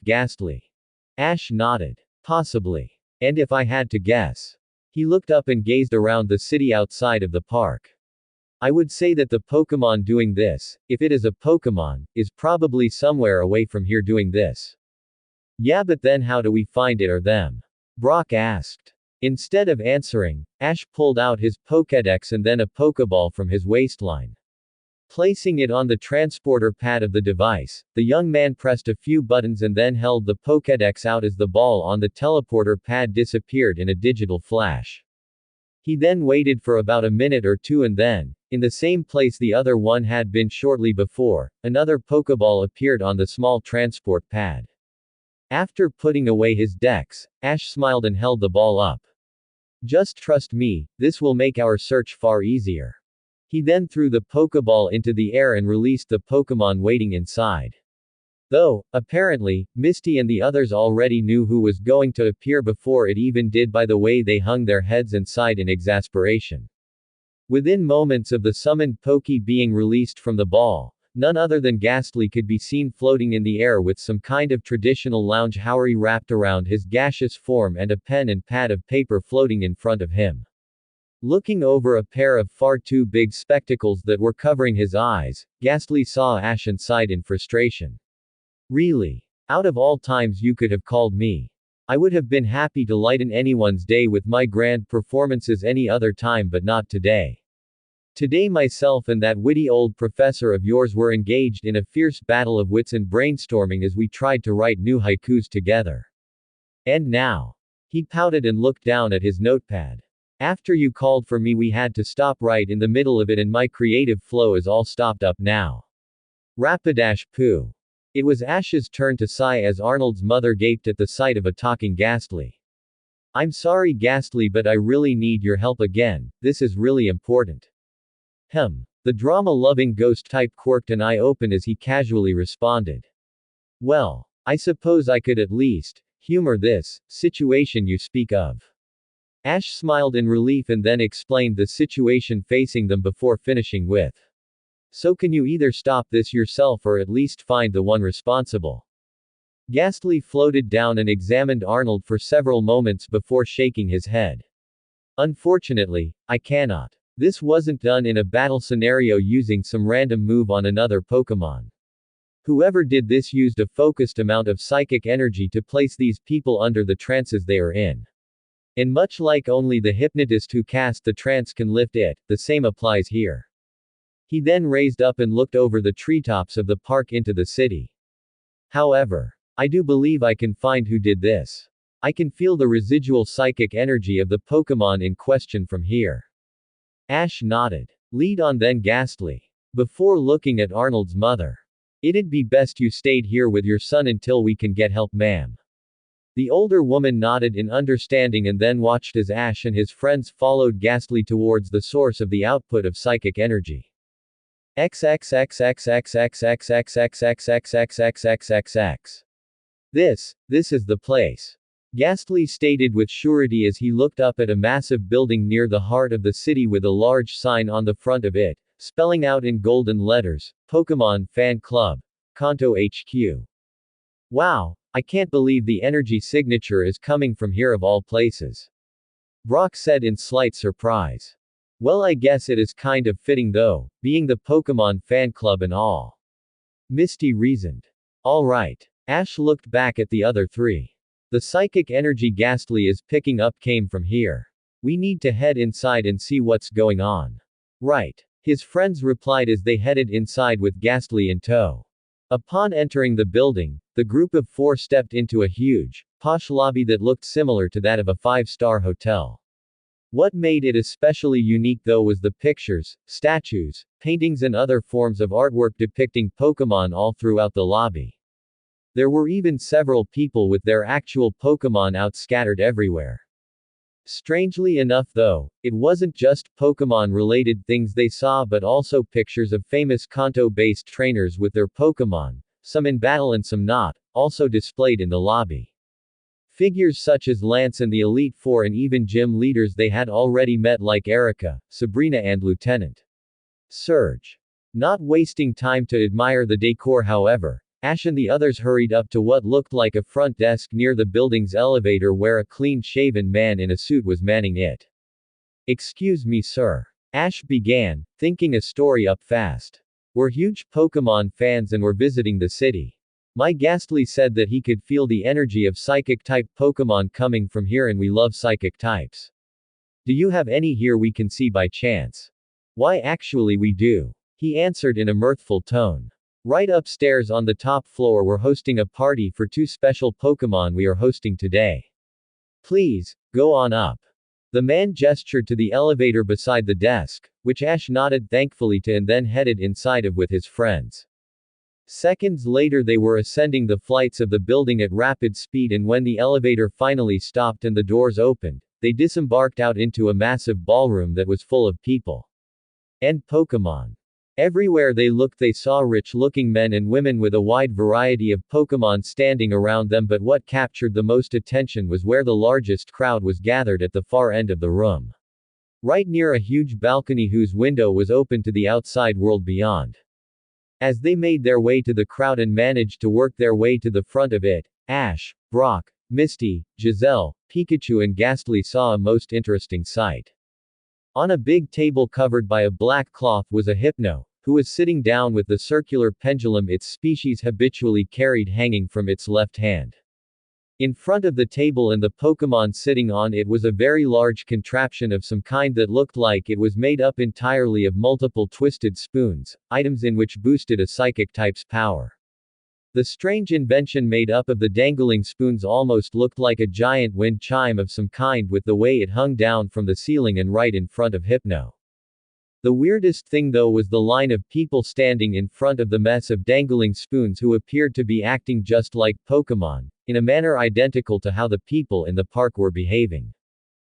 asked Ghastly. Ash nodded. Possibly. And if I had to guess. He looked up and gazed around the city outside of the park. I would say that the Pokémon doing this, if it is a Pokémon, is probably somewhere away from here doing this. Yeah, but then how do we find it or them? Brock asked. Instead of answering, Ash pulled out his Pokédex and then a Pokéball from his waistline. Placing it on the transporter pad of the device, the young man pressed a few buttons and then held the Pokédex out as the ball on the teleporter pad disappeared in a digital flash. He then waited for about a minute or two and then, in the same place the other one had been shortly before, another Pokéball appeared on the small transport pad. After putting away his dex, Ash smiled and held the ball up. Just trust me, this will make our search far easier. He then threw the Pokéball into the air and released the Pokémon waiting inside. Though, apparently, Misty and the others already knew who was going to appear before it even did by the way they hung their heads and sighed in exasperation. Within moments of the summoned Poké being released from the ball, none other than Ghastly could be seen floating in the air with some kind of traditional lounge houri wrapped around his gaseous form and a pen and pad of paper floating in front of him. Looking over a pair of far too big spectacles that were covering his eyes, Ghastly saw Ash and sighed in frustration. Really? Out of all times you could have called me. I would have been happy to lighten anyone's day with my grand performances any other time but not today. Today myself and that witty old professor of yours were engaged in a fierce battle of wits and brainstorming as we tried to write new haikus together. And now. He pouted and looked down at his notepad. After you called for me we had to stop right in the middle of it and my creative flow is all stopped up now. Rapidash poo. It was Ash's turn to sigh as Arnold's mother gaped at the sight of a talking Ghastly. I'm sorry Ghastly but I really need your help again, this is really important. The drama-loving ghost-type quirked an eye open as he casually responded. Well, I suppose I could at least humor this situation you speak of. Ash smiled in relief and then explained the situation facing them before finishing with. So can you either stop this yourself or at least find the one responsible? Ghastly floated down and examined Arnold for several moments before shaking his head. Unfortunately, I cannot. This wasn't done in a battle scenario using some random move on another Pokémon. Whoever did this used a focused amount of psychic energy to place these people under the trances they are in. And much like only the hypnotist who cast the trance can lift it, the same applies here. He then raised up and looked over the treetops of the park into the city. However, I do believe I can find who did this. I can feel the residual psychic energy of the Pokémon in question from here. Ash nodded. Lead on then Ghastly. Before looking at Arnold's mother. It'd be best you stayed here with your son until we can get help, ma'am. The older woman nodded in understanding and then watched as Ash and his friends followed Ghastly towards the source of the output of psychic energy. XXXXXXXXXXXXXXXXXXX. This is the place. Ghastly stated with surety as he looked up at a massive building near the heart of the city with a large sign on the front of it, spelling out in golden letters, Pokémon Fan Club, Kanto HQ. Wow, I can't believe the energy signature is coming from here of all places. Brock said in slight surprise. Well, I guess it is kind of fitting though, being the Pokémon Fan Club and all. Misty reasoned. Alright. Ash looked back at the other three. The psychic energy Ghastly is picking up came from here. We need to head inside and see what's going on. Right. His friends replied as they headed inside with Ghastly in tow. Upon entering the building, the group of four stepped into a huge, posh lobby that looked similar to that of a five-star hotel. What made it especially unique though was the pictures, statues, paintings and other forms of artwork depicting Pokémon all throughout the lobby. There were even several people with their actual Pokémon out scattered everywhere. Strangely enough though, it wasn't just Pokémon-related things they saw but also pictures of famous Kanto-based trainers with their Pokémon, some in battle and some not, also displayed in the lobby. Figures such as Lance and the Elite Four and even gym leaders they had already met like Erika, Sabrina and Lieutenant Surge. Not wasting time to admire the decor however, Ash and the others hurried up to what looked like a front desk near the building's elevator where a clean-shaven man in a suit was manning it. "Excuse me, sir." Ash began, thinking a story up fast. "We're huge Pokémon fans and we're visiting the city. My Ghastly said that he could feel the energy of psychic-type Pokémon coming from here and we love psychic types. Do you have any here we can see by chance?" "Why actually we do," he answered in a mirthful tone. "Right upstairs on the top floor we're hosting a party for 2 special Pokémon we are hosting today. Please, go on up." The man gestured to the elevator beside the desk, which Ash nodded thankfully to and then headed inside of with his friends. Seconds later they were ascending the flights of the building at rapid speed, and when the elevator finally stopped and the doors opened, they disembarked out into a massive ballroom that was full of people and Pokémon. Everywhere they looked they saw rich-looking men and women with a wide variety of Pokémon standing around them, but what captured the most attention was where the largest crowd was gathered at the far end of the room. Right near a huge balcony whose window was open to the outside world beyond. As they made their way to the crowd and managed to work their way to the front of it, Ash, Brock, Misty, Giselle, Pikachu and Ghastly saw a most interesting sight. On a big table covered by a black cloth was a Hypno, who was sitting down with the circular pendulum its species habitually carried hanging from its left hand. In front of the table and the Pokémon sitting on it was a very large contraption of some kind that looked like it was made up entirely of multiple twisted spoons, items in which boosted a psychic type's power. The strange invention made up of the dangling spoons almost looked like a giant wind chime of some kind with the way it hung down from the ceiling and right in front of Hypno. The weirdest thing though was the line of people standing in front of the mess of dangling spoons who appeared to be acting just like Pokémon, in a manner identical to how the people in the park were behaving.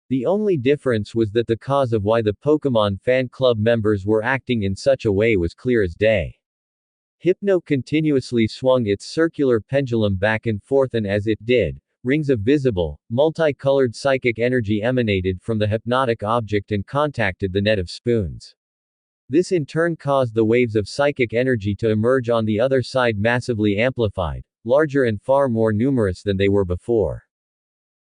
The only difference was that the cause of why the Pokémon fan club members were acting in such a way was clear as day. Hypno continuously swung its circular pendulum back and forth, and as it did, rings of visible, multicolored psychic energy emanated from the hypnotic object and contacted the net of spoons. This in turn caused the waves of psychic energy to emerge on the other side, massively amplified, larger and far more numerous than they were before.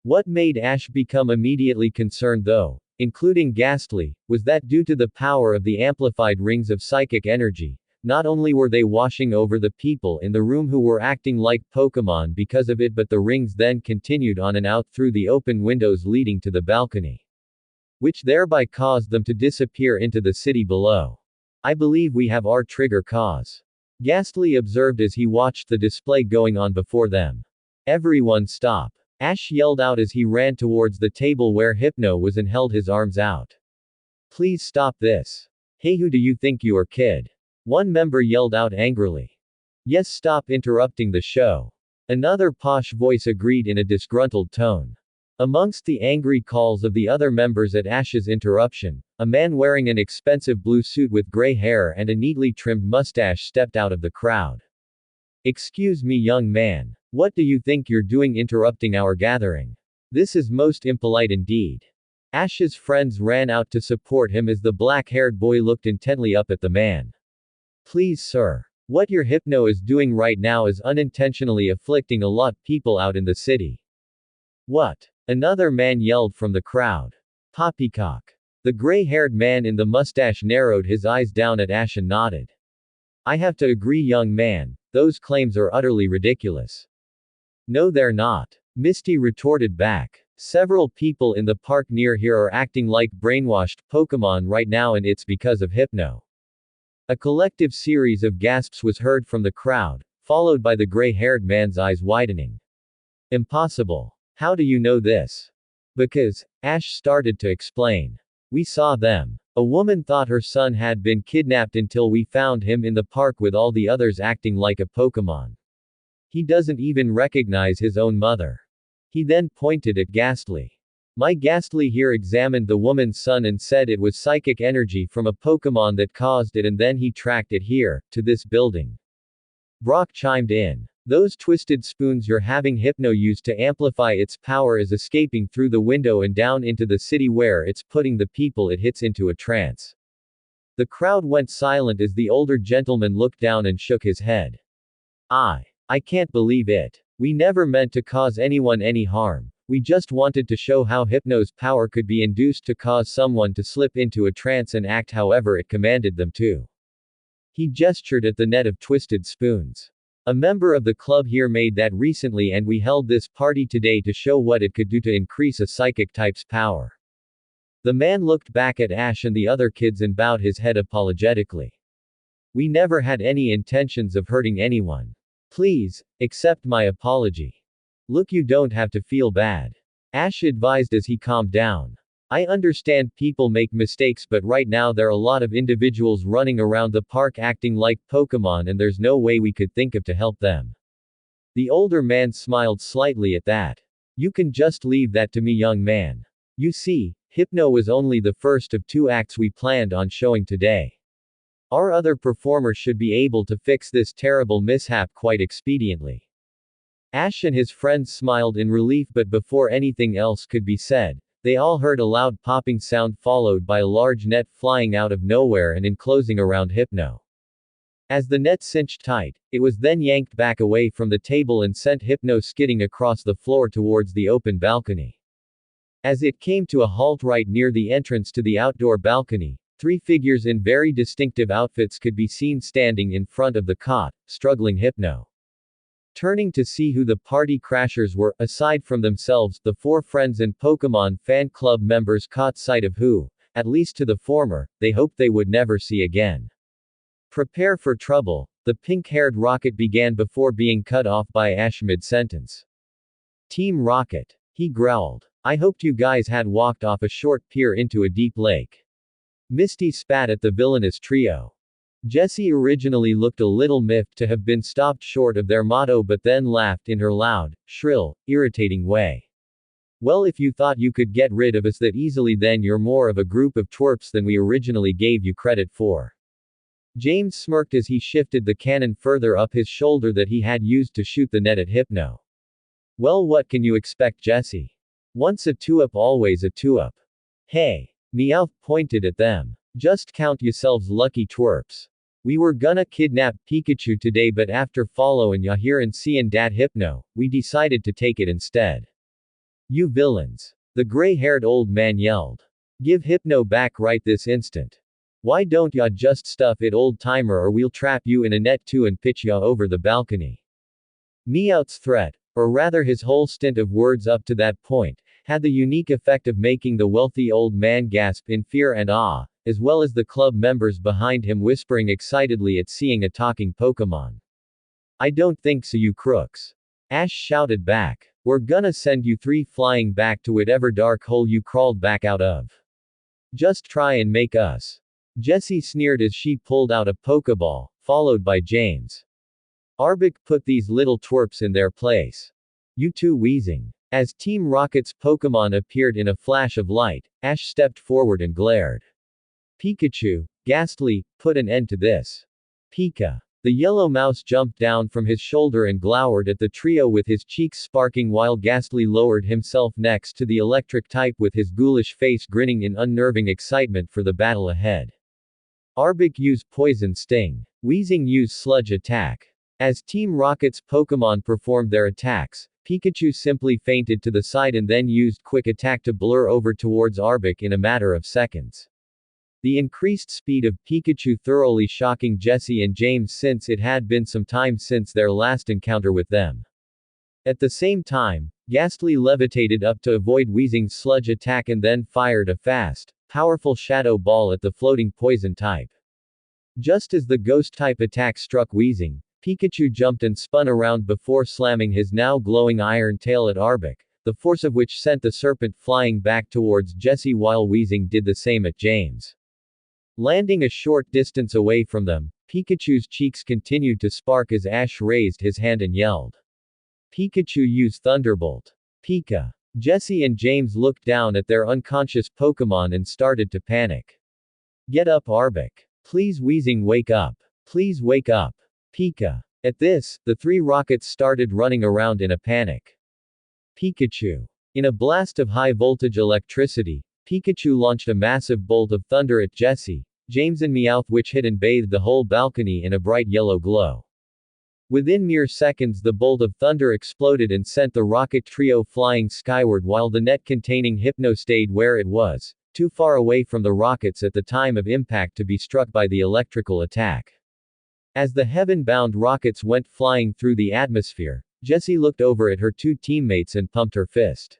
What made Ash become immediately concerned though, including Ghastly, was that due to the power of the amplified rings of psychic energy, not only were they washing over the people in the room who were acting like Pokémon because of it, but the rings then continued on and out through the open windows leading to the balcony, which thereby caused them to disappear into the city below. "I believe we have our trigger cause," Ghastly observed as he watched the display going on before them. "Everyone stop," Ash yelled out as he ran towards the table where Hypno was and held his arms out. "Please stop this." "Hey, who do you think you are, kid?" one member yelled out angrily. "Yes, stop interrupting the show," another posh voice agreed in a disgruntled tone. Amongst the angry calls of the other members at Ash's interruption, a man wearing an expensive blue suit with gray hair and a neatly trimmed mustache stepped out of the crowd. "Excuse me, young man. What do you think you're doing interrupting our gathering? This is most impolite indeed." Ash's friends ran out to support him as the black-haired boy looked intently up at the man. "Please sir. What your Hypno is doing right now is unintentionally afflicting a lot people out in the city." "What?" another man yelled from the crowd. "Poppycock." The gray-haired man in the mustache narrowed his eyes down at Ash and nodded. "I have to agree, young man, those claims are utterly ridiculous." "No they're not," Misty retorted back. "Several people in the park near here are acting like brainwashed Pokémon right now, and it's because of Hypno." A collective series of gasps was heard from the crowd, followed by the gray-haired man's eyes widening. "Impossible. How do you know this?" "Because," Ash started to explain. "We saw them. A woman thought her son had been kidnapped until we found him in the park with all the others acting like a Pokémon. He doesn't even recognize his own mother." He then pointed at Ghastly. "My Ghastly here examined the woman's son and said it was psychic energy from a Pokémon that caused it, and then he tracked it here, to this building." Brock chimed in. "Those twisted spoons you're having Hypno use to amplify its power is escaping through the window and down into the city where it's putting the people it hits into a trance." The crowd went silent as the older gentleman looked down and shook his head. I can't believe it. We never meant to cause anyone any harm. We just wanted to show how Hypno's power could be induced to cause someone to slip into a trance and act however it commanded them to. He gestured at the net of twisted spoons. A member of the club here made that recently and we held this party today to show what it could do to increase a psychic type's power. The man looked back at Ash and the other kids and bowed his head apologetically. We never had any intentions of hurting anyone. Please, accept my apology. Look, you don't have to feel bad. Ash advised as he calmed down. I understand people make mistakes, but right now there are a lot of individuals running around the park acting like Pokémon and there's no way we could think of to help them. The older man smiled slightly at that. You can just leave that to me, young man. You see, Hypno was only the first of 2 acts we planned on showing today. Our other performers should be able to fix this terrible mishap quite expediently. Ash and his friends smiled in relief, but before anything else could be said, they all heard a loud popping sound followed by a large net flying out of nowhere and enclosing around Hypno. As the net cinched tight, it was then yanked back away from the table and sent Hypno skidding across the floor towards the open balcony. As it came to a halt right near the entrance to the outdoor balcony, 3 figures in very distinctive outfits could be seen standing in front of the cot, struggling Hypno. Turning to see who the party crashers were, aside from themselves, the 4 friends and Pokémon fan club members caught sight of who, at least to the former, they hoped they would never see again. Prepare for trouble, the pink-haired Rocket began before being cut off by Ash mid-sentence. Team Rocket, he growled. I hoped you guys had walked off a short pier into a deep lake. Misty spat at the villainous trio. Jessie originally looked a little miffed to have been stopped short of their motto, but then laughed in her loud, shrill, irritating way. Well, if you thought you could get rid of us that easily, then you're more of a group of twerps than we originally gave you credit for. James smirked as he shifted the cannon further up his shoulder that he had used to shoot the net at Hypno. Well, what can you expect, Jessie? Once a 2-up, always a 2-up. Hey. Meowth pointed at them. Just count yourselves lucky twerps. We were gonna kidnap Pikachu today, but after following ya here and seeing dat Hypno, we decided to take it instead. You villains. The gray-haired old man yelled. Give Hypno back right this instant. Why don't ya just stuff it, old timer, or we'll trap you in a net too and pitch ya over the balcony. Meowth's threat, or rather his whole stint of words up to that point, had the unique effect of making the wealthy old man gasp in fear and awe, as well as the club members behind him whispering excitedly at seeing a talking Pokémon. I don't think so, you crooks. Ash shouted back. We're gonna send you 3 flying back to whatever dark hole you crawled back out of. Just try and make us. Jessie sneered as she pulled out a Pokeball, followed by James. Arbok, put these little twerps in their place. You two wheezing. As Team Rocket's Pokémon appeared in a flash of light, Ash stepped forward and glared. Pikachu, ghastly, put an end to this. Pika. The yellow mouse jumped down from his shoulder and glowered at the trio with his cheeks sparking while Ghastly lowered himself next to the electric type with his ghoulish face grinning in unnerving excitement for the battle ahead. Arbok used Poison Sting. Weezing used Sludge Attack. As Team Rocket's Pokémon performed their attacks, Pikachu simply feinted to the side and then used Quick Attack to blur over towards Arbok in a matter of seconds. The increased speed of Pikachu thoroughly shocking Jessie and James since it had been some time since their last encounter with them. At the same time, Ghastly levitated up to avoid Weezing's Sludge Attack and then fired a fast, powerful Shadow Ball at the floating Poison type. Just as the Ghost-type attack struck Weezing, Pikachu jumped and spun around before slamming his now glowing iron tail at Arbok, the force of which sent the serpent flying back towards Jessie while Weezing did the same at James. Landing a short distance away from them, Pikachu's cheeks continued to spark as Ash raised his hand and yelled. Pikachu used Thunderbolt. Pika. Jessie and James looked down at their unconscious Pokémon and started to panic. Get up, Arbok. Please, Weezing, wake up. Please wake up. Pika. At this, the 3 rockets started running around in a panic. Pikachu. In a blast of high-voltage electricity, Pikachu launched a massive bolt of thunder at Jessie, James and Meowth, which hit and bathed the whole balcony in a bright yellow glow. Within mere seconds, the bolt of thunder exploded and sent the rocket trio flying skyward while the net containing Hypno stayed where it was, too far away from the rockets at the time of impact to be struck by the electrical attack. As the heaven-bound rockets went flying through the atmosphere, Jessie looked over at her two teammates and pumped her fist.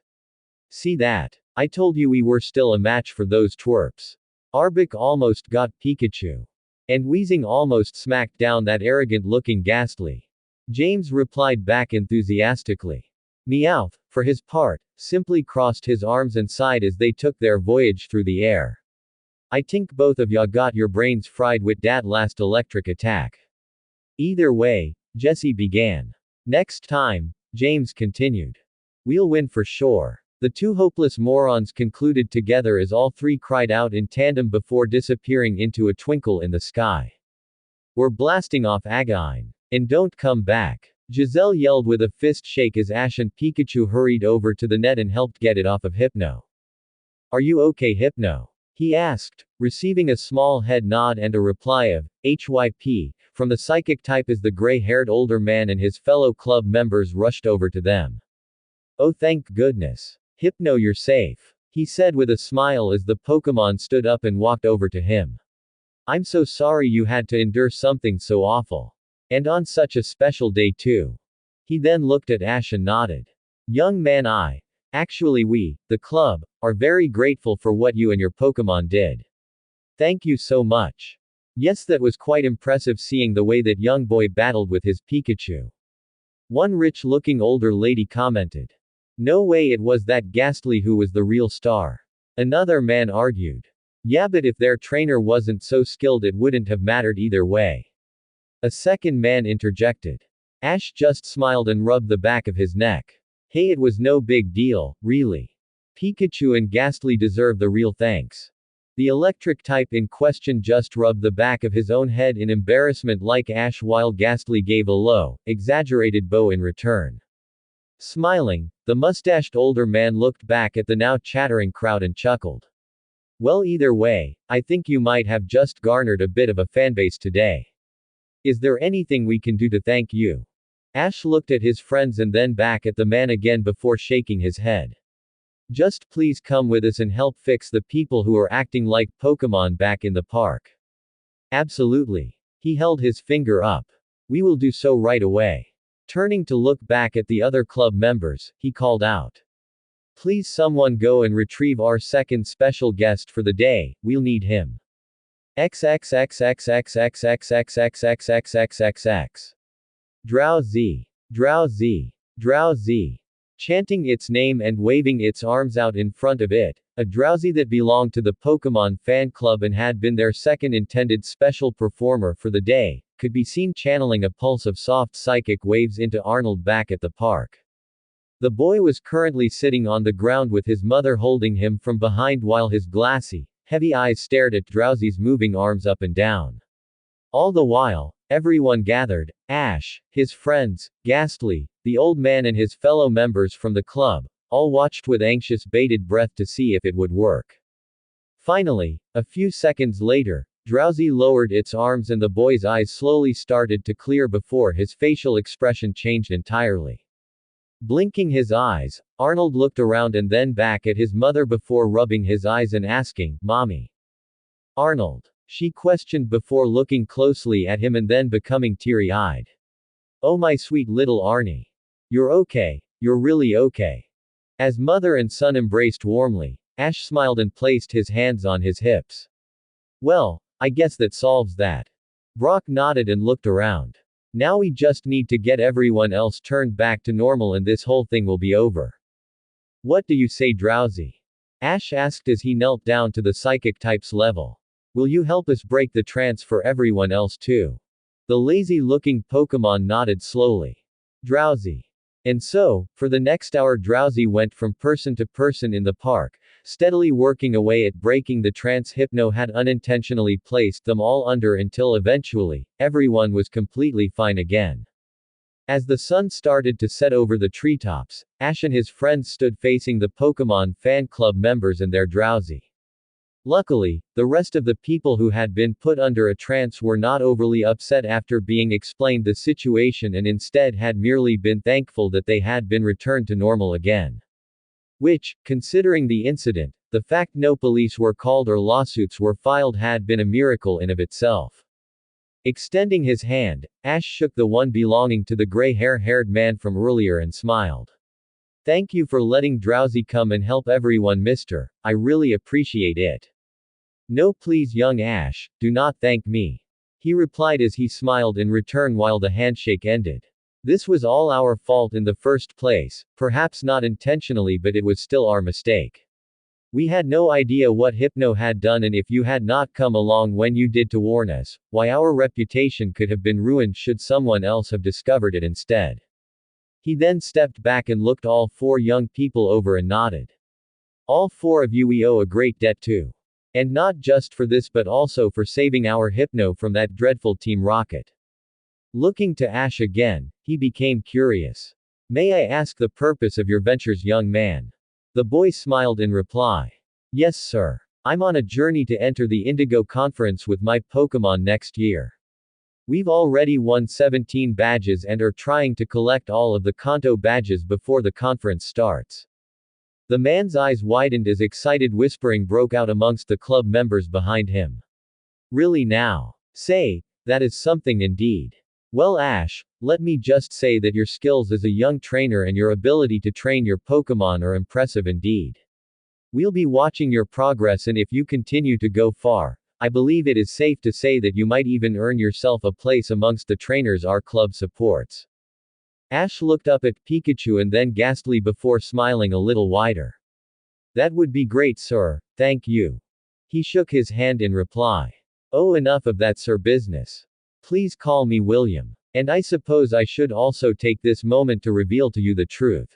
See that? I told you we were still a match for those twerps. Arbok almost got Pikachu. And Weezing almost smacked down that arrogant-looking Ghastly. James replied back enthusiastically. Meowth, for his part, simply crossed his arms and sighed as they took their voyage through the air. I think both of ya got your brains fried with dat last electric attack. Either way, Jessie began. Next time, James continued. We'll win for sure. The two hopeless morons concluded together as all three cried out in tandem before disappearing into a twinkle in the sky. We're blasting off Again. And don't come back. Giselle yelled with a fist shake as Ash and Pikachu hurried over to the net and helped get it off of Hypno. Are you okay, Hypno? He asked, receiving a small head nod and a reply of, HYP, from the psychic type as the gray-haired older man and his fellow club members rushed over to them. Oh, thank goodness. Hypno, you're safe, he said with a smile as the Pokémon stood up and walked over to him. I'm so sorry you had to endure something so awful. And on such a special day too. He then looked at Ash and nodded. Young man, actually we, the club, are very grateful for what you and your Pokémon did. Thank you so much. Yes, that was quite impressive seeing the way that young boy battled with his Pikachu. One rich-looking older lady commented. No way, it was that Ghastly who was the real star. Another man argued. Yeah, but if their trainer wasn't so skilled it wouldn't have mattered either way. A second man interjected. Ash just smiled and rubbed the back of his neck. Hey, it was no big deal, really. Pikachu and Ghastly deserve the real thanks. The electric type in question just rubbed the back of his own head in embarrassment like Ash while Ghastly gave a low, exaggerated bow in return. Smiling, the mustached older man looked back at the now chattering crowd and chuckled. Well, either way, I think you might have just garnered a bit of a fanbase today. Is there anything we can do to thank you? Ash looked at his friends and then back at the man again before shaking his head. Just please come with us and help fix the people who are acting like Pokémon back in the park. Absolutely. He held his finger up. We will do so right away. Turning to look back at the other club members, he called out. Please someone go and retrieve our second special guest for the day, we'll need him. XXXXXXXXXXXXXXXX. Drowsy. Drowsy. Drowsy. Chanting its name and waving its arms out in front of it, a Drowsy that belonged to the Pokémon fan club and had been their second intended special performer for the day, could be seen channeling a pulse of soft psychic waves into Arnold back at the park. The boy was currently sitting on the ground with his mother holding him from behind while his glassy, heavy eyes stared at Drowsy's moving arms up and down. All the while, everyone gathered, Ash, his friends, Ghastly, the old man and his fellow members from the club, all watched with anxious bated breath to see if it would work. Finally, a few seconds later, Drowsy lowered its arms and the boy's eyes slowly started to clear before his facial expression changed entirely. Blinking his eyes, Arnold looked around and then back at his mother before rubbing his eyes and asking, Mommy. Arnold? She questioned before looking closely at him and then becoming teary-eyed. Oh my sweet little Arnie. You're okay, you're really okay. As mother and son embraced warmly, Ash smiled and placed his hands on his hips. Well, I guess that solves that. Brock nodded and looked around. Now we just need to get everyone else turned back to normal and this whole thing will be over. What do you say, Drowsy? Ash asked as he knelt down to the psychic type's level. Will you help us break the trance for everyone else too? The lazy-looking Pokémon nodded slowly. Drowsy. And so, for the next hour Drowsy went from person to person in the park, steadily working away at breaking the trance Hypno had unintentionally placed them all under until eventually, everyone was completely fine again. As the sun started to set over the treetops, Ash and his friends stood facing the Pokémon fan club members and their Drowsy. Luckily, the rest of the people who had been put under a trance were not overly upset after being explained the situation and instead had merely been thankful that they had been returned to normal again. Which, considering the incident, the fact no police were called or lawsuits were filed had been a miracle in of itself. Extending his hand, Ash shook the one belonging to the gray-haired man from earlier and smiled. Thank you for letting Drowsy come and help everyone, mister. I really appreciate it. No please young Ash, do not thank me. He replied as he smiled in return while the handshake ended. This was all our fault in the first place, perhaps not intentionally but it was still our mistake. We had no idea what Hypno had done and if you had not come along when you did to warn us, why our reputation could have been ruined should someone else have discovered it instead. He then stepped back and looked all four young people over and nodded. All four of you we owe a great debt to. And not just for this but also for saving our Hypno from that dreadful Team Rocket. Looking to Ash again, he became curious. May I ask the purpose of your ventures, young man? The boy smiled in reply. Yes, sir. I'm on a journey to enter the Indigo Conference with my Pokémon next year. We've already won 17 badges and are trying to collect all of the Kanto badges before the conference starts. The man's eyes widened as excited whispering broke out amongst the club members behind him. Really now? Say, that is something indeed. Well Ash, let me just say that your skills as a young trainer and your ability to train your Pokémon are impressive indeed. We'll be watching your progress and if you continue to go far, I believe it is safe to say that you might even earn yourself a place amongst the trainers our club supports. Ash looked up at Pikachu and then ghastly before smiling a little wider. That would be great, sir, thank you. He shook his hand in reply. Oh, enough of that, sir, business. Please call me William. And I suppose I should also take this moment to reveal to you the truth.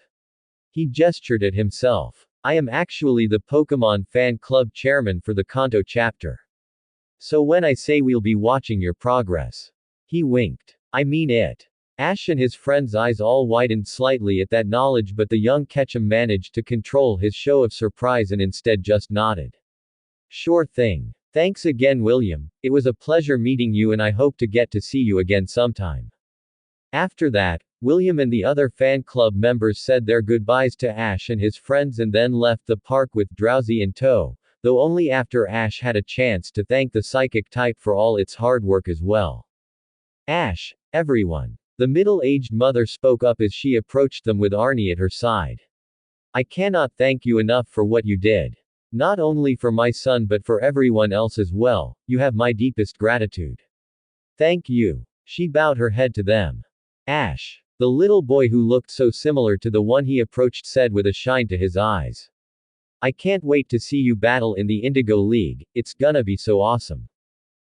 He gestured at himself. I am actually the Pokémon fan club chairman for the Kanto chapter. So when I say we'll be watching your progress. He winked. I mean it. Ash and his friend's eyes all widened slightly at that knowledge but the young Ketchum managed to control his show of surprise and instead just nodded. Sure thing. Thanks again, William. It was a pleasure meeting you and I hope to get to see you again sometime. After that, William and the other fan club members said their goodbyes to Ash and his friends and then left the park with Drowsy in tow, though only after Ash had a chance to thank the psychic type for all its hard work as well. Ash, everyone. The middle-aged mother spoke up as she approached them with Arnie at her side. I cannot thank you enough for what you did. Not only for my son but for everyone else as well, you have my deepest gratitude. Thank you. She bowed her head to them. Ash. The little boy who looked so similar to the one he approached said with a shine to his eyes. I can't wait to see you battle in the Indigo League, it's gonna be so awesome.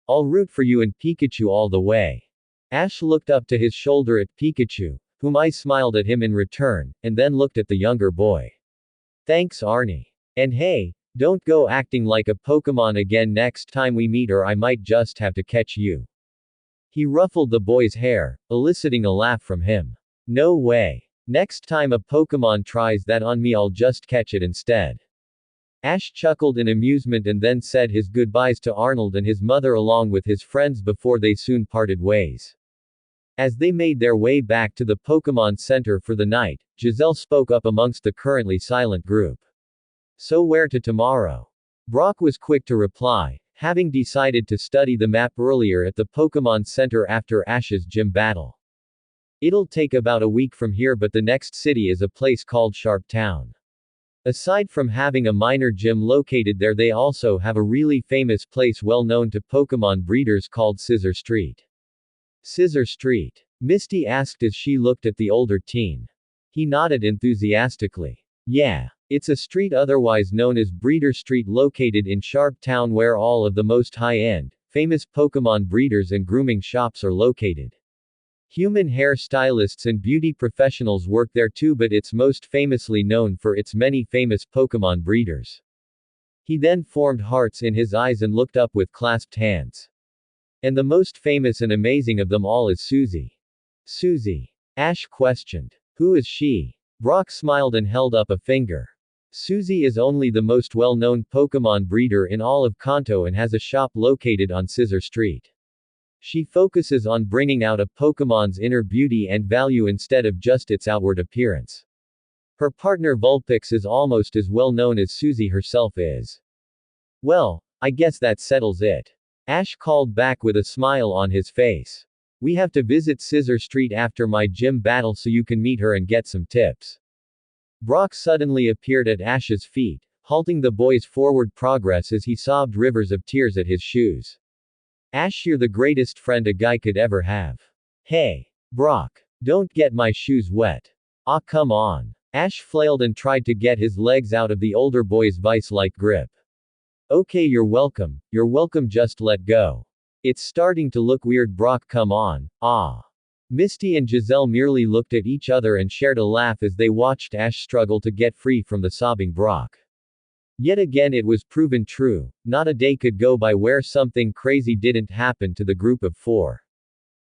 I'll root for you and Pikachu all the way. Ash looked up to his shoulder at Pikachu, whom I smiled at him in return, and then looked at the younger boy. Thanks Arnie. And hey, don't go acting like a Pokémon again next time we meet or I might just have to catch you. He ruffled the boy's hair, eliciting a laugh from him. No way. Next time a Pokémon tries that on me I'll just catch it instead. Ash chuckled in amusement and then said his goodbyes to Arnold and his mother along with his friends before they soon parted ways. As they made their way back to the Pokémon Center for the night, Giselle spoke up amongst the currently silent group. So where to tomorrow? Brock was quick to reply, having decided to study the map earlier at the Pokémon Center after Ash's gym battle. It'll take about a week from here but the next city is a place called Sharp Town. Aside from having a minor gym located there they also have a really famous place well known to Pokémon breeders called Scissor Street. Scissor Street? Misty asked as she looked at the older teen. He nodded enthusiastically. Yeah. It's a street otherwise known as Breeder Street located in Sharp Town where all of the most high-end, famous Pokémon breeders and grooming shops are located. Human hair stylists and beauty professionals work there too but it's most famously known for its many famous Pokémon breeders. He then formed hearts in his eyes and looked up with clasped hands. And the most famous and amazing of them all is Susie. Susie? Ash questioned. Who is she? Brock smiled and held up a finger. Susie is only the most well-known Pokémon breeder in all of Kanto and has a shop located on Scissor Street. She focuses on bringing out a Pokémon's inner beauty and value instead of just its outward appearance. Her partner Vulpix is almost as well known as Susie herself is. Well, I guess that settles it. Ash called back with a smile on his face. We have to visit Scissor Street after my gym battle so you can meet her and get some tips. Brock suddenly appeared at Ash's feet, halting the boy's forward progress as he sobbed rivers of tears at his shoes. Ash, you're the greatest friend a guy could ever have. Hey, Brock. Don't get my shoes wet. Ah, come on. Ash flailed and tried to get his legs out of the older boy's vice-like grip. Okay, you're welcome, just let go. It's starting to look weird, Brock, come on. Ah. Misty and Giselle merely looked at each other and shared a laugh as they watched Ash struggle to get free from the sobbing Brock. Yet again it was proven true, not a day could go by where something crazy didn't happen to the group of four.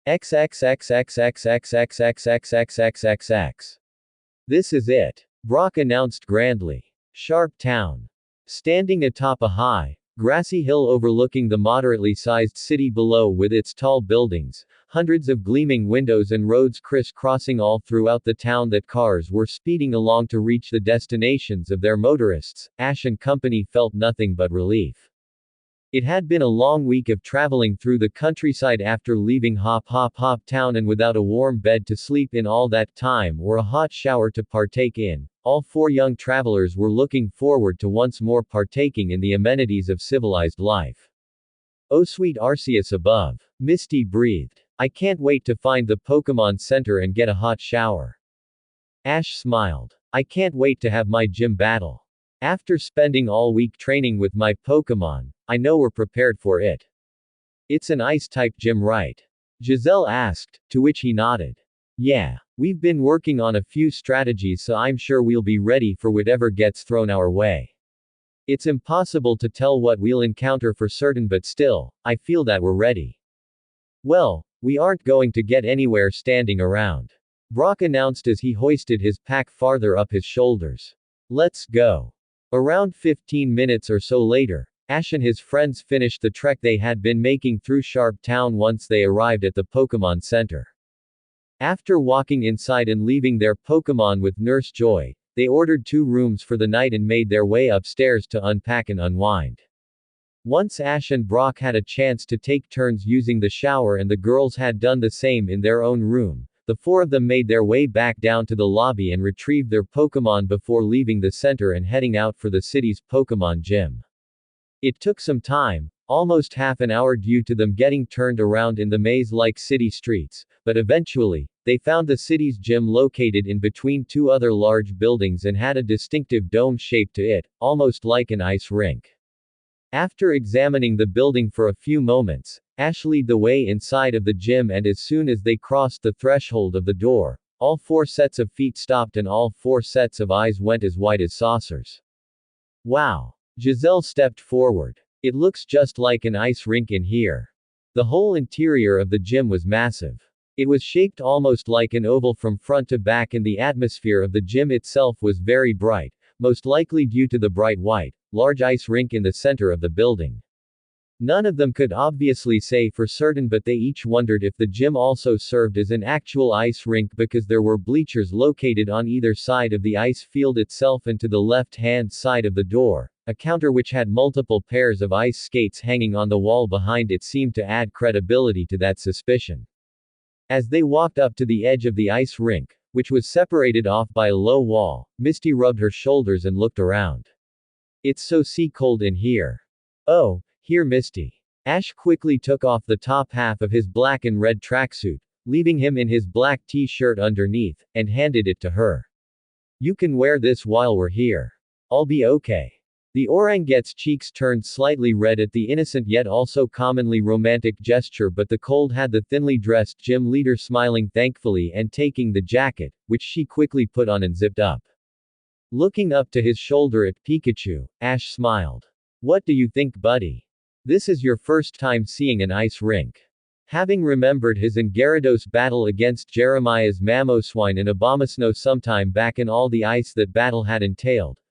XXXXXXXXXXXXXXX. This is it. Brock announced grandly. Sharp Town. Standing atop a high, grassy hill overlooking the moderately sized city below with its tall buildings, hundreds of gleaming windows and roads criss-crossing all throughout the town that cars were speeding along to reach the destinations of their motorists, Ash and company felt nothing but relief. It had been a long week of traveling through the countryside after leaving Hop Town, and without a warm bed to sleep in all that time or a hot shower to partake in, all four young travelers were looking forward to once more partaking in the amenities of civilized life. Oh sweet Arceus above. Misty breathed. I can't wait to find the Pokémon Center and get a hot shower. Ash smiled. I can't wait to have my gym battle. After spending all week training with my Pokémon, I know we're prepared for it. It's an ice-type gym, right? Giselle asked, to which he nodded. Yeah. We've been working on a few strategies, so I'm sure we'll be ready for whatever gets thrown our way. It's impossible to tell what we'll encounter for certain, but still, I feel that we're ready. Well, we aren't going to get anywhere standing around. Brock announced as he hoisted his pack farther up his shoulders. Let's go. Around 15 minutes or so later, Ash and his friends finished the trek they had been making through Sharp Town once they arrived at the Pokémon Center. After walking inside and leaving their Pokémon with Nurse Joy, they ordered 2 rooms for the night and made their way upstairs to unpack and unwind. Once Ash and Brock had a chance to take turns using the shower and the girls had done the same in their own room, the 4 of them made their way back down to the lobby and retrieved their Pokémon before leaving the center and heading out for the city's Pokémon gym. It took some time, almost half an hour due to them getting turned around in the maze-like city streets, but eventually, they found the city's gym located in between 2 other large buildings and had a distinctive dome shape to it, almost like an ice rink. After examining the building for a few moments, Ash led the way inside of the gym, and as soon as they crossed the threshold of the door, all 4 sets of feet stopped and all 4 sets of eyes went as wide as saucers. Wow! Giselle stepped forward. It looks just like an ice rink in here. The whole interior of the gym was massive. It was shaped almost like an oval from front to back, and the atmosphere of the gym itself was very bright, most likely due to the bright white, large ice rink in the center of the building. None of them could obviously say for certain, but they each wondered if the gym also served as an actual ice rink, because there were bleachers located on either side of the ice field itself, and to the left-hand side of the door, a counter which had multiple pairs of ice skates hanging on the wall behind it seemed to add credibility to that suspicion. As they walked up to the edge of the ice rink, which was separated off by a low wall, Misty rubbed her shoulders and looked around. It's so cold in here. Oh, here Misty. Ash quickly took off the top half of his black and red tracksuit, leaving him in his black t-shirt underneath, and handed it to her. You can wear this while we're here. I'll be okay. The oranguete's cheeks turned slightly red at the innocent yet also commonly romantic gesture, but the cold had the thinly dressed gym leader smiling thankfully and taking the jacket, which she quickly put on and zipped up. Looking up to his shoulder at Pikachu, Ash smiled. What do you think, buddy? This is your first time seeing an ice rink. Having remembered his Gyarados battle against Jeremiah's Mamoswine in Abomasnow sometime back and all the ice that battle had entailed,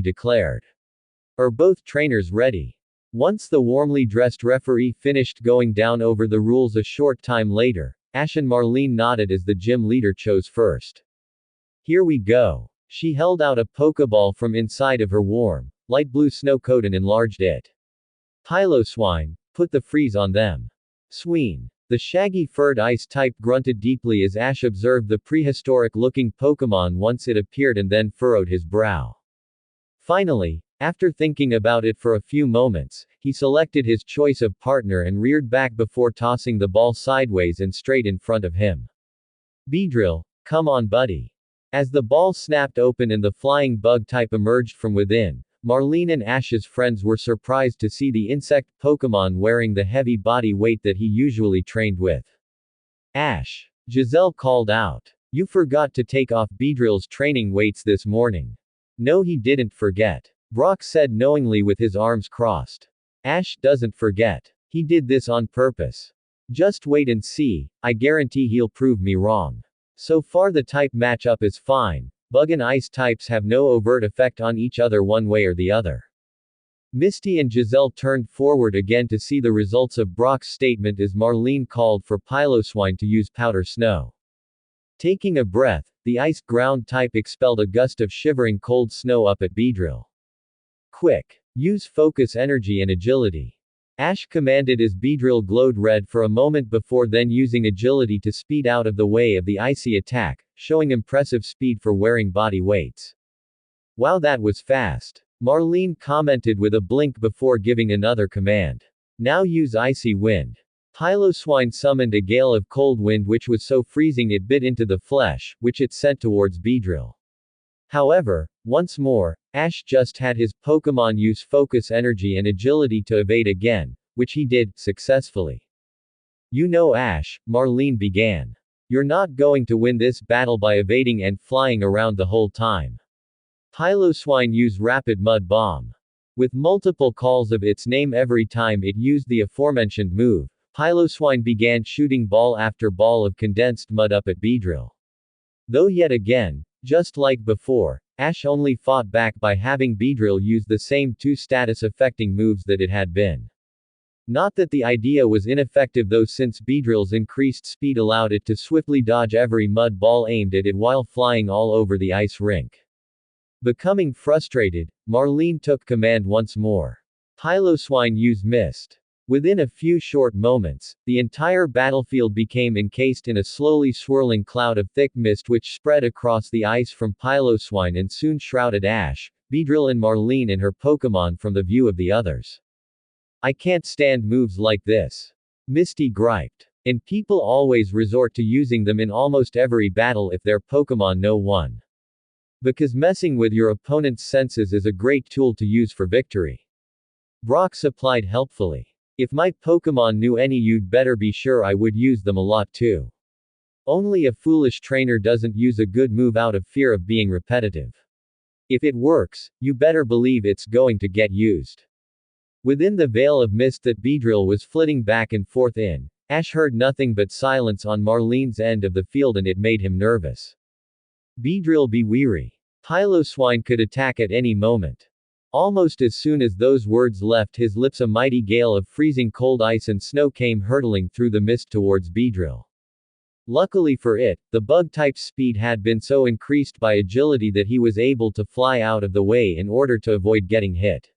be declared. Are both trainers ready? Once the warmly dressed referee finished going down over the rules a short time later, Ash and Marlene nodded as the gym leader chose first. Here we go. She held out a Pokeball from inside of her warm, light blue snow coat and enlarged it. Piloswine, put the freeze on them. Sween. The shaggy furred ice type grunted deeply as Ash observed the prehistoric looking Pokemon once it appeared and then furrowed his brow. Finally, after thinking about it for a few moments, he selected his choice of partner and reared back before tossing the ball sideways and straight in front of him. Beedrill, come on buddy. As the ball snapped open and the flying bug type emerged from within, Marlene and Ash's friends were surprised to see the insect Pokemon wearing the heavy body weight that he usually trained with. Ash. Giselle called out. You forgot to take off Beedrill's training weights this morning. No, he didn't forget. Brock said knowingly with his arms crossed. Ash doesn't forget. He did this on purpose. Just wait and see, I guarantee he'll prove me wrong. So far the type matchup is fine. Bug and ice types have no overt effect on each other one way or the other. Misty and Giselle turned forward again to see the results of Brock's statement as Marlene called for Piloswine to use powder snow. Taking a breath, the ice ground type expelled a gust of shivering cold snow up at Beedrill. Quick! Use focus energy and agility. Ash commanded as Beedrill glowed red for a moment before then using agility to speed out of the way of the icy attack, showing impressive speed for wearing body weights. Wow, that was fast. Marlene commented with a blink before giving another command. Now use icy wind. Piloswine summoned a gale of cold wind which was so freezing it bit into the flesh, which it sent towards Beedrill. However, once more, Ash just had his Pokémon use focus energy and agility to evade again, which he did, successfully. You know Ash, Marlene began. You're not going to win this battle by evading and flying around the whole time. Piloswine used Rapid Mud Bomb. With multiple calls of its name every time it used the aforementioned move, Piloswine began shooting ball after ball of condensed mud up at Beedrill. Though yet again, just like before, Ash only fought back by having Beedrill use the same two status-affecting moves that it had been. Not that the idea was ineffective though, since Beedrill's increased speed allowed it to swiftly dodge every mud ball aimed at it while flying all over the ice rink. Becoming frustrated, Marlene took command once more. Piloswine used Mist. Within a few short moments, the entire battlefield became encased in a slowly swirling cloud of thick mist which spread across the ice from Piloswine and soon shrouded Ash, Beedrill and Marlene and her Pokémon from the view of the others. I can't stand moves like this. Misty griped. And people always resort to using them in almost every battle if their Pokémon know one. Because messing with your opponent's senses is a great tool to use for victory. Brock supplied helpfully. If my Pokémon knew any, you'd better be sure I would use them a lot too. Only a foolish trainer doesn't use a good move out of fear of being repetitive. If it works, you better believe it's going to get used. Within the veil of mist that Beedrill was flitting back and forth in, Ash heard nothing but silence on Marlene's end of the field, and it made him nervous. Beedrill, be weary. Piloswine could attack at any moment. Almost as soon as those words left his lips, a mighty gale of freezing cold ice and snow came hurtling through the mist towards Beedrill. Luckily for it, the bug-type's speed had been so increased by agility that he was able to fly out of the way in order to avoid getting hit.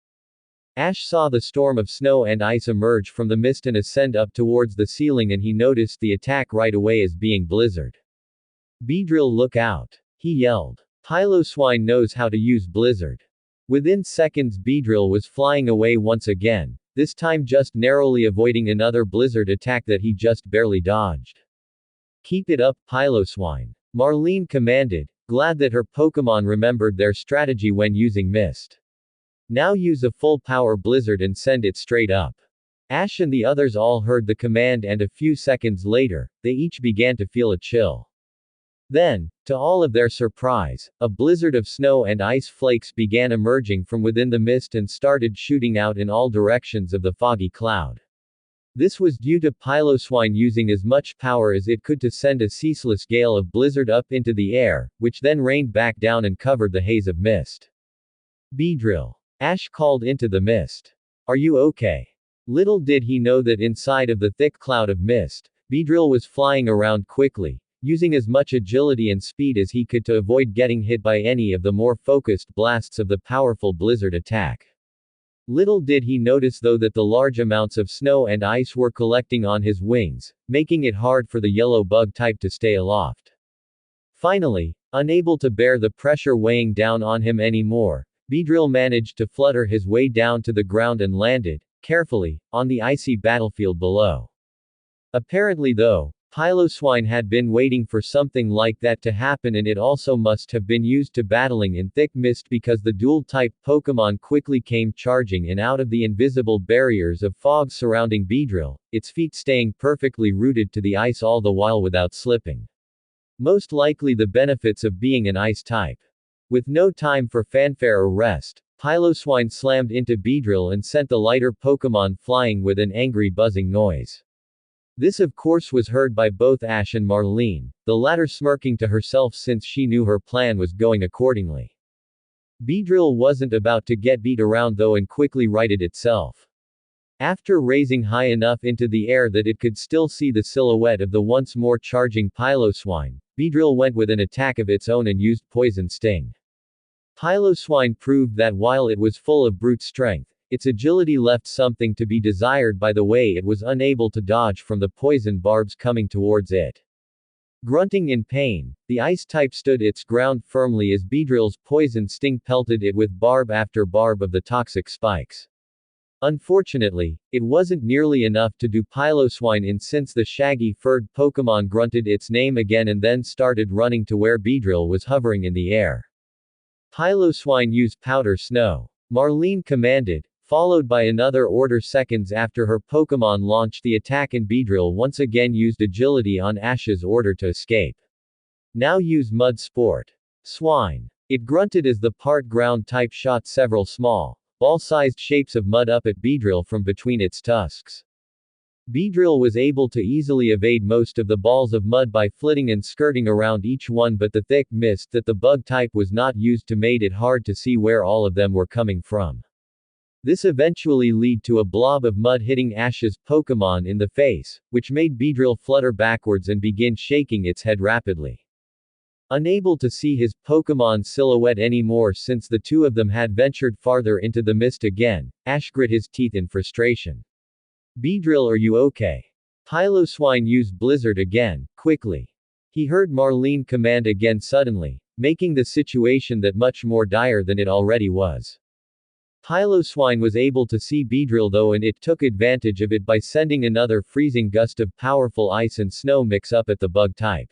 Ash saw the storm of snow and ice emerge from the mist and ascend up towards the ceiling, and he noticed the attack right away as being Blizzard. Beedrill, look out! He yelled. Piloswine knows how to use Blizzard. Within seconds Beedrill was flying away once again, this time just narrowly avoiding another Blizzard attack that he just barely dodged. Keep it up, Piloswine. Marlene commanded, glad that her Pokémon remembered their strategy when using Mist. Now use a full power Blizzard and send it straight up. Ash and the others all heard the command, and a few seconds later, they each began to feel a chill. Then, to all of their surprise, a blizzard of snow and ice flakes began emerging from within the mist and started shooting out in all directions of the foggy cloud. This was due to Piloswine using as much power as it could to send a ceaseless gale of blizzard up into the air, which then rained back down and covered the haze of mist. Beedrill. Ash called into the mist. Are you okay? Little did he know that inside of the thick cloud of mist, Beedrill was flying around quickly, using as much agility and speed as he could to avoid getting hit by any of the more focused blasts of the powerful blizzard attack. Little did he notice though that the large amounts of snow and ice were collecting on his wings, making it hard for the yellow bug type to stay aloft. Finally, unable to bear the pressure weighing down on him anymore, Beedrill managed to flutter his way down to the ground and landed, carefully, on the icy battlefield below. Apparently though, Piloswine had been waiting for something like that to happen, and it also must have been used to battling in thick mist, because the dual-type Pokémon quickly came charging in out of the invisible barriers of fog surrounding Beedrill, its feet staying perfectly rooted to the ice all the while without slipping. Most likely the benefits of being an ice type. With no time for fanfare or rest, Piloswine slammed into Beedrill and sent the lighter Pokémon flying with an angry buzzing noise. This of course was heard by both Ash and Marlene, the latter smirking to herself since she knew her plan was going accordingly. Beedrill wasn't about to get beat around though, and quickly righted itself. After raising high enough into the air that it could still see the silhouette of the once more charging Piloswine, Beedrill went with an attack of its own and used Poison Sting. Piloswine proved that while it was full of brute strength, its agility left something to be desired by the way it was unable to dodge from the poison barbs coming towards it. Grunting in pain, the ice type stood its ground firmly as Beedrill's Poison Sting pelted it with barb after barb of the toxic spikes. Unfortunately, it wasn't nearly enough to do Piloswine in, since the shaggy furred Pokémon grunted its name again and then started running to where Beedrill was hovering in the air. Piloswine use powder snow. Marlene commanded, followed by another order seconds after her Pokémon launched the attack and Beedrill once again used agility on Ash's order to escape. Now use Mud Sport. Swine. It grunted as the part ground type shot several small, ball-sized shapes of mud up at Beedrill from between its tusks. Beedrill was able to easily evade most of the balls of mud by flitting and skirting around each one, but the thick mist that the bug type was not used to made it hard to see where all of them were coming from. This eventually led to a blob of mud hitting Ash's Pokémon in the face, which made Beedrill flutter backwards and begin shaking its head rapidly. Unable to see his Pokémon silhouette anymore since the two of them had ventured farther into the mist again, Ash grit his teeth in frustration. Beedrill, are you okay? Piloswine used Blizzard again, quickly. He heard Marlene command again suddenly, making the situation that much more dire than it already was. Piloswine was able to see Beedrill though, and it took advantage of it by sending another freezing gust of powerful ice and snow mix up at the bug type.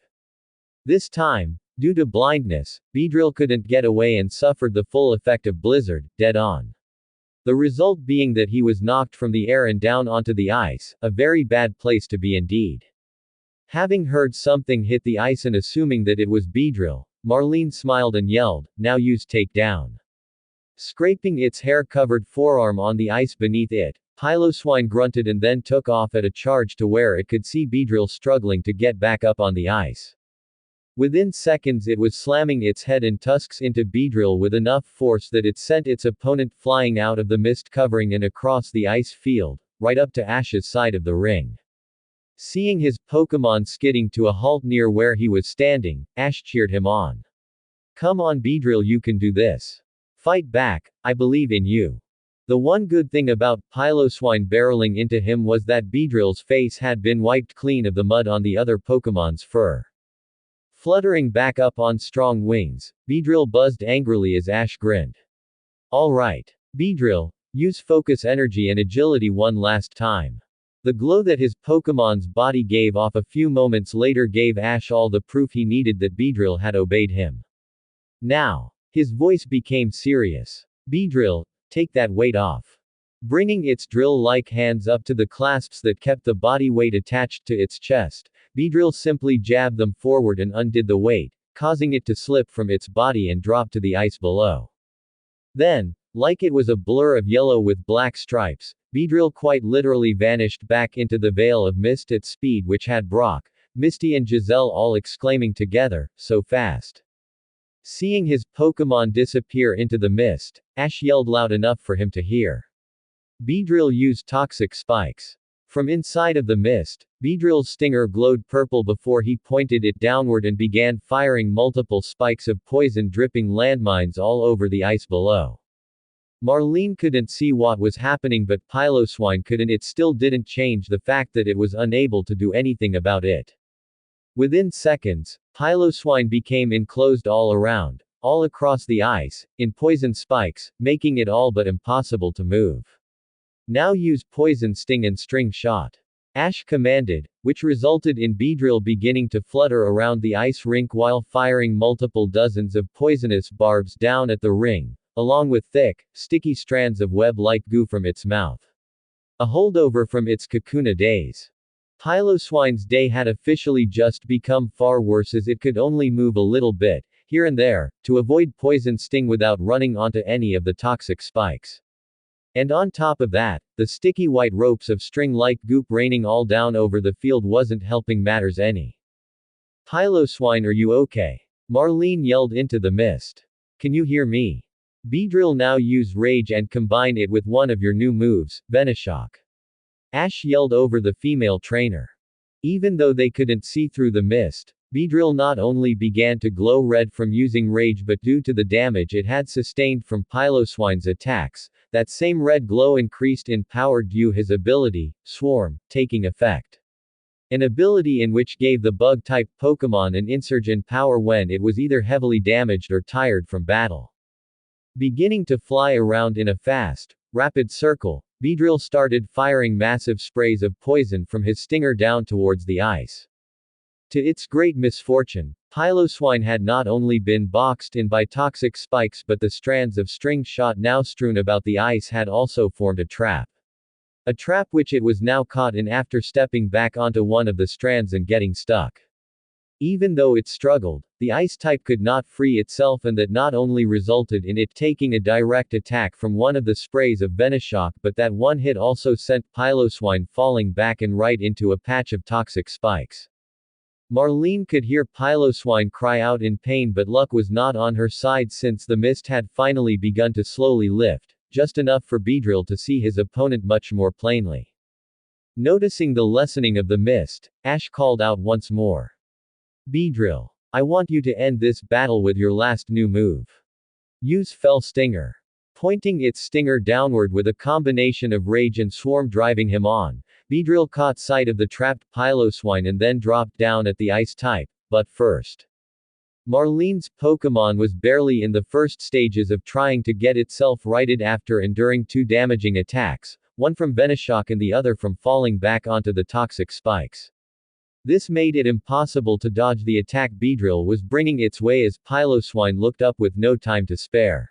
This time, due to blindness, Beedrill couldn't get away and suffered the full effect of Blizzard, dead on. The result being that he was knocked from the air and down onto the ice, a very bad place to be indeed. Having heard something hit the ice and assuming that it was Beedrill, Marlene smiled and yelled, now use takedown. Scraping its hair-covered forearm on the ice beneath it, Piloswine grunted and then took off at a charge to where it could see Beedrill struggling to get back up on the ice. Within seconds it was slamming its head and tusks into Beedrill with enough force that it sent its opponent flying out of the mist covering and across the ice field, right up to Ash's side of the ring. Seeing his Pokémon skidding to a halt near where he was standing, Ash cheered him on. Come on Beedrill, you can do this. Fight back, I believe in you. The one good thing about Piloswine barreling into him was that Beedrill's face had been wiped clean of the mud on the other Pokémon's fur. Fluttering back up on strong wings, Beedrill buzzed angrily as Ash grinned. Alright. Beedrill, use focus energy and agility one last time. The glow that his Pokémon's body gave off a few moments later gave Ash all the proof he needed that Beedrill had obeyed him. Now, his voice became serious. Beedrill, take that weight off. Bringing its drill-like hands up to the clasps that kept the body weight attached to its chest, Beedrill simply jabbed them forward and undid the weight, causing it to slip from its body and drop to the ice below. Then, like it was a blur of yellow with black stripes, Beedrill quite literally vanished back into the veil of mist at speed which had Brock, Misty and Giselle all exclaiming together, so fast. Seeing his Pokémon disappear into the mist, Ash yelled loud enough for him to hear. Beedrill used toxic spikes. From inside of the mist, Beedrill's stinger glowed purple before he pointed it downward and began firing multiple spikes of poison dripping landmines all over the ice below. Marlene couldn't see what was happening, but Piloswine could, and it still didn't change the fact that it was unable to do anything about it. Within seconds, Piloswine became enclosed all around, all across the ice, in poison spikes, making it all but impossible to move. Now use Poison Sting and String Shot. Ash commanded, which resulted in Beedrill beginning to flutter around the ice rink while firing multiple dozens of poisonous barbs down at the ring, along with thick, sticky strands of web-like goo from its mouth. A holdover from its Kakuna days. Piloswine's day had officially just become far worse as it could only move a little bit, here and there, to avoid Poison Sting without running onto any of the toxic spikes. And on top of that, the sticky white ropes of string-like goop raining all down over the field wasn't helping matters any. Piloswine, are you okay? Marlene yelled into the mist. Can you hear me? Beedrill, now use Rage and combine it with one of your new moves, Venoshock. Ash yelled over the female trainer. Even though they couldn't see through the mist, Beedrill not only began to glow red from using Rage, but due to the damage it had sustained from Piloswine's attacks, that same red glow increased in power due his ability, Swarm, taking effect. An ability in which gave the bug-type Pokémon an insurge in power when it was either heavily damaged or tired from battle. Beginning to fly around in a fast, rapid circle, Beedrill started firing massive sprays of poison from his stinger down towards the ice. To its great misfortune, Piloswine had not only been boxed in by toxic spikes, but the strands of string shot now strewn about the ice had also formed a trap. A trap which it was now caught in after stepping back onto one of the strands and getting stuck. Even though it struggled, the ice type could not free itself, and that not only resulted in it taking a direct attack from one of the sprays of Venoshock, but that one hit also sent Piloswine falling back and right into a patch of toxic spikes. Marlene could hear Piloswine cry out in pain, but luck was not on her side since the mist had finally begun to slowly lift, just enough for Beedrill to see his opponent much more plainly. Noticing the lessening of the mist, Ash called out once more. Beedrill, I want you to end this battle with your last new move. Use Fell Stinger. Pointing its stinger downward with a combination of rage and swarm driving him on, Beedrill caught sight of the trapped Piloswine and then dropped down at the ice type, but first. Marlene's Pokémon was barely in the first stages of trying to get itself righted after enduring two damaging attacks, one from Venoshock and the other from falling back onto the toxic spikes. This made it impossible to dodge the attack Beedrill was bringing its way as Piloswine looked up with no time to spare.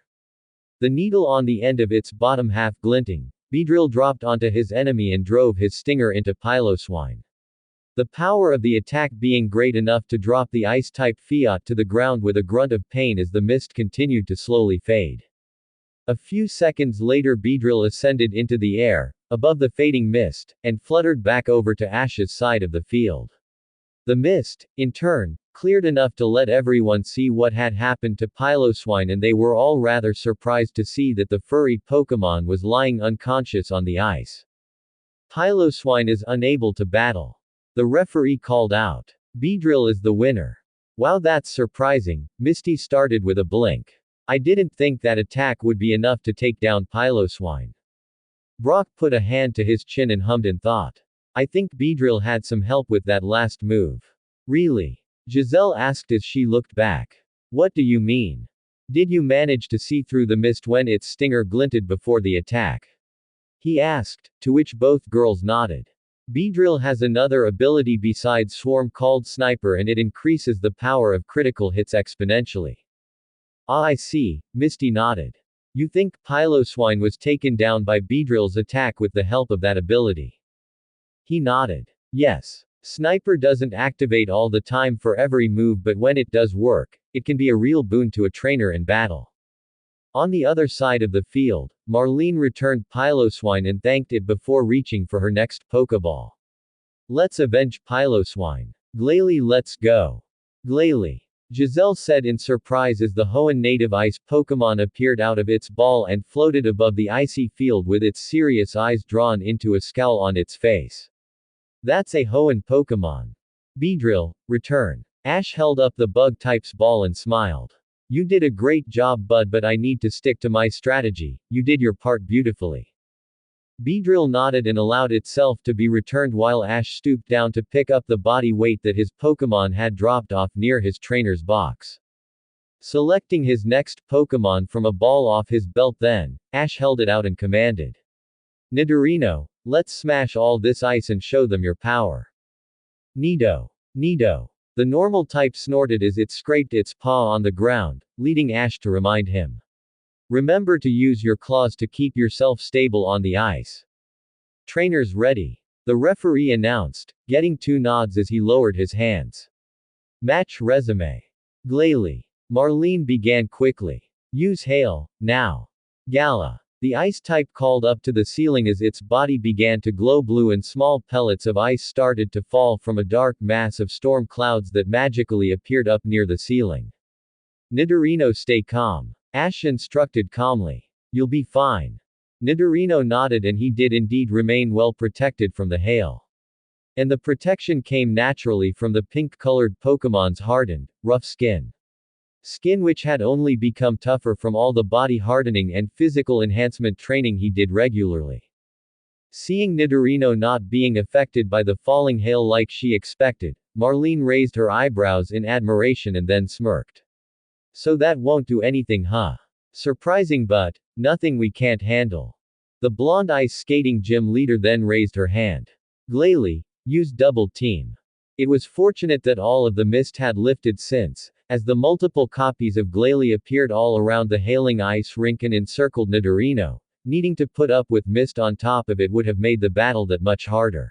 The needle on the end of its bottom half glinting, Beedrill dropped onto his enemy and drove his stinger into Piloswine. The power of the attack being great enough to drop the ice-type Fiat to the ground with a grunt of pain as the mist continued to slowly fade. A few seconds later Beedrill ascended into the air, above the fading mist, and fluttered back over to Ash's side of the field. The mist, in turn, cleared enough to let everyone see what had happened to Piloswine, and they were all rather surprised to see that the furry Pokémon was lying unconscious on the ice. Piloswine is unable to battle. The referee called out. Beedrill is the winner. Wow, that's surprising, Misty started with a blink. I didn't think that attack would be enough to take down Piloswine. Brock put a hand to his chin and hummed in thought. I think Beedrill had some help with that last move. Really? Giselle asked as she looked back. What do you mean? Did you manage to see through the mist when its stinger glinted before the attack? He asked, to which both girls nodded. Beedrill has another ability besides Swarm called Sniper, and it increases the power of critical hits exponentially. Ah, I see, Misty nodded. You think Piloswine was taken down by Beedrill's attack with the help of that ability? He nodded. Yes. Sniper doesn't activate all the time for every move, but when it does work, it can be a real boon to a trainer in battle. On the other side of the field, Marlene returned Piloswine and thanked it before reaching for her next Pokeball. Let's avenge Piloswine. Glalie, let's go. Glalie. Giselle said in surprise as the Hoenn native ice Pokémon appeared out of its ball and floated above the icy field with its serious eyes drawn into a scowl on its face. That's a Hoenn Pokémon. Beedrill, return. Ash held up the bug type's ball and smiled. You did a great job, bud, but I need to stick to my strategy. You did your part beautifully. Beedrill nodded and allowed itself to be returned while Ash stooped down to pick up the body weight that his Pokémon had dropped off near his trainer's box. Selecting his next Pokémon from a ball off his belt, then, Ash held it out and commanded. Nidorino, let's smash all this ice and show them your power. Nido. Nido. The normal type snorted as it scraped its paw on the ground, leading Ash to remind him. Remember to use your claws to keep yourself stable on the ice. Trainers ready. The referee announced, getting 2 nods as he lowered his hands. Match resume. Glalie. Marlene began quickly. Use Hail, now. Gala. The ice type called up to the ceiling as its body began to glow blue and small pellets of ice started to fall from a dark mass of storm clouds that magically appeared up near the ceiling. Nidorino, stay calm. Ash instructed calmly. You'll be fine. Nidorino nodded, and he did indeed remain well protected from the hail. And the protection came naturally from the pink-colored Pokemon's hardened, rough skin. Skin which had only become tougher from all the body hardening and physical enhancement training he did regularly. Seeing Nidorino not being affected by the falling hail like she expected, Marlene raised her eyebrows in admiration and then smirked. So that won't do anything, huh? Surprising, but nothing we can't handle. The blonde ice skating gym leader then raised her hand. Glalie, use double team. It was fortunate that all of the mist had lifted since, as the multiple copies of Glalie appeared all around the hailing ice rink and encircled Nidorino. Needing to put up with mist on top of it would have made the battle that much harder.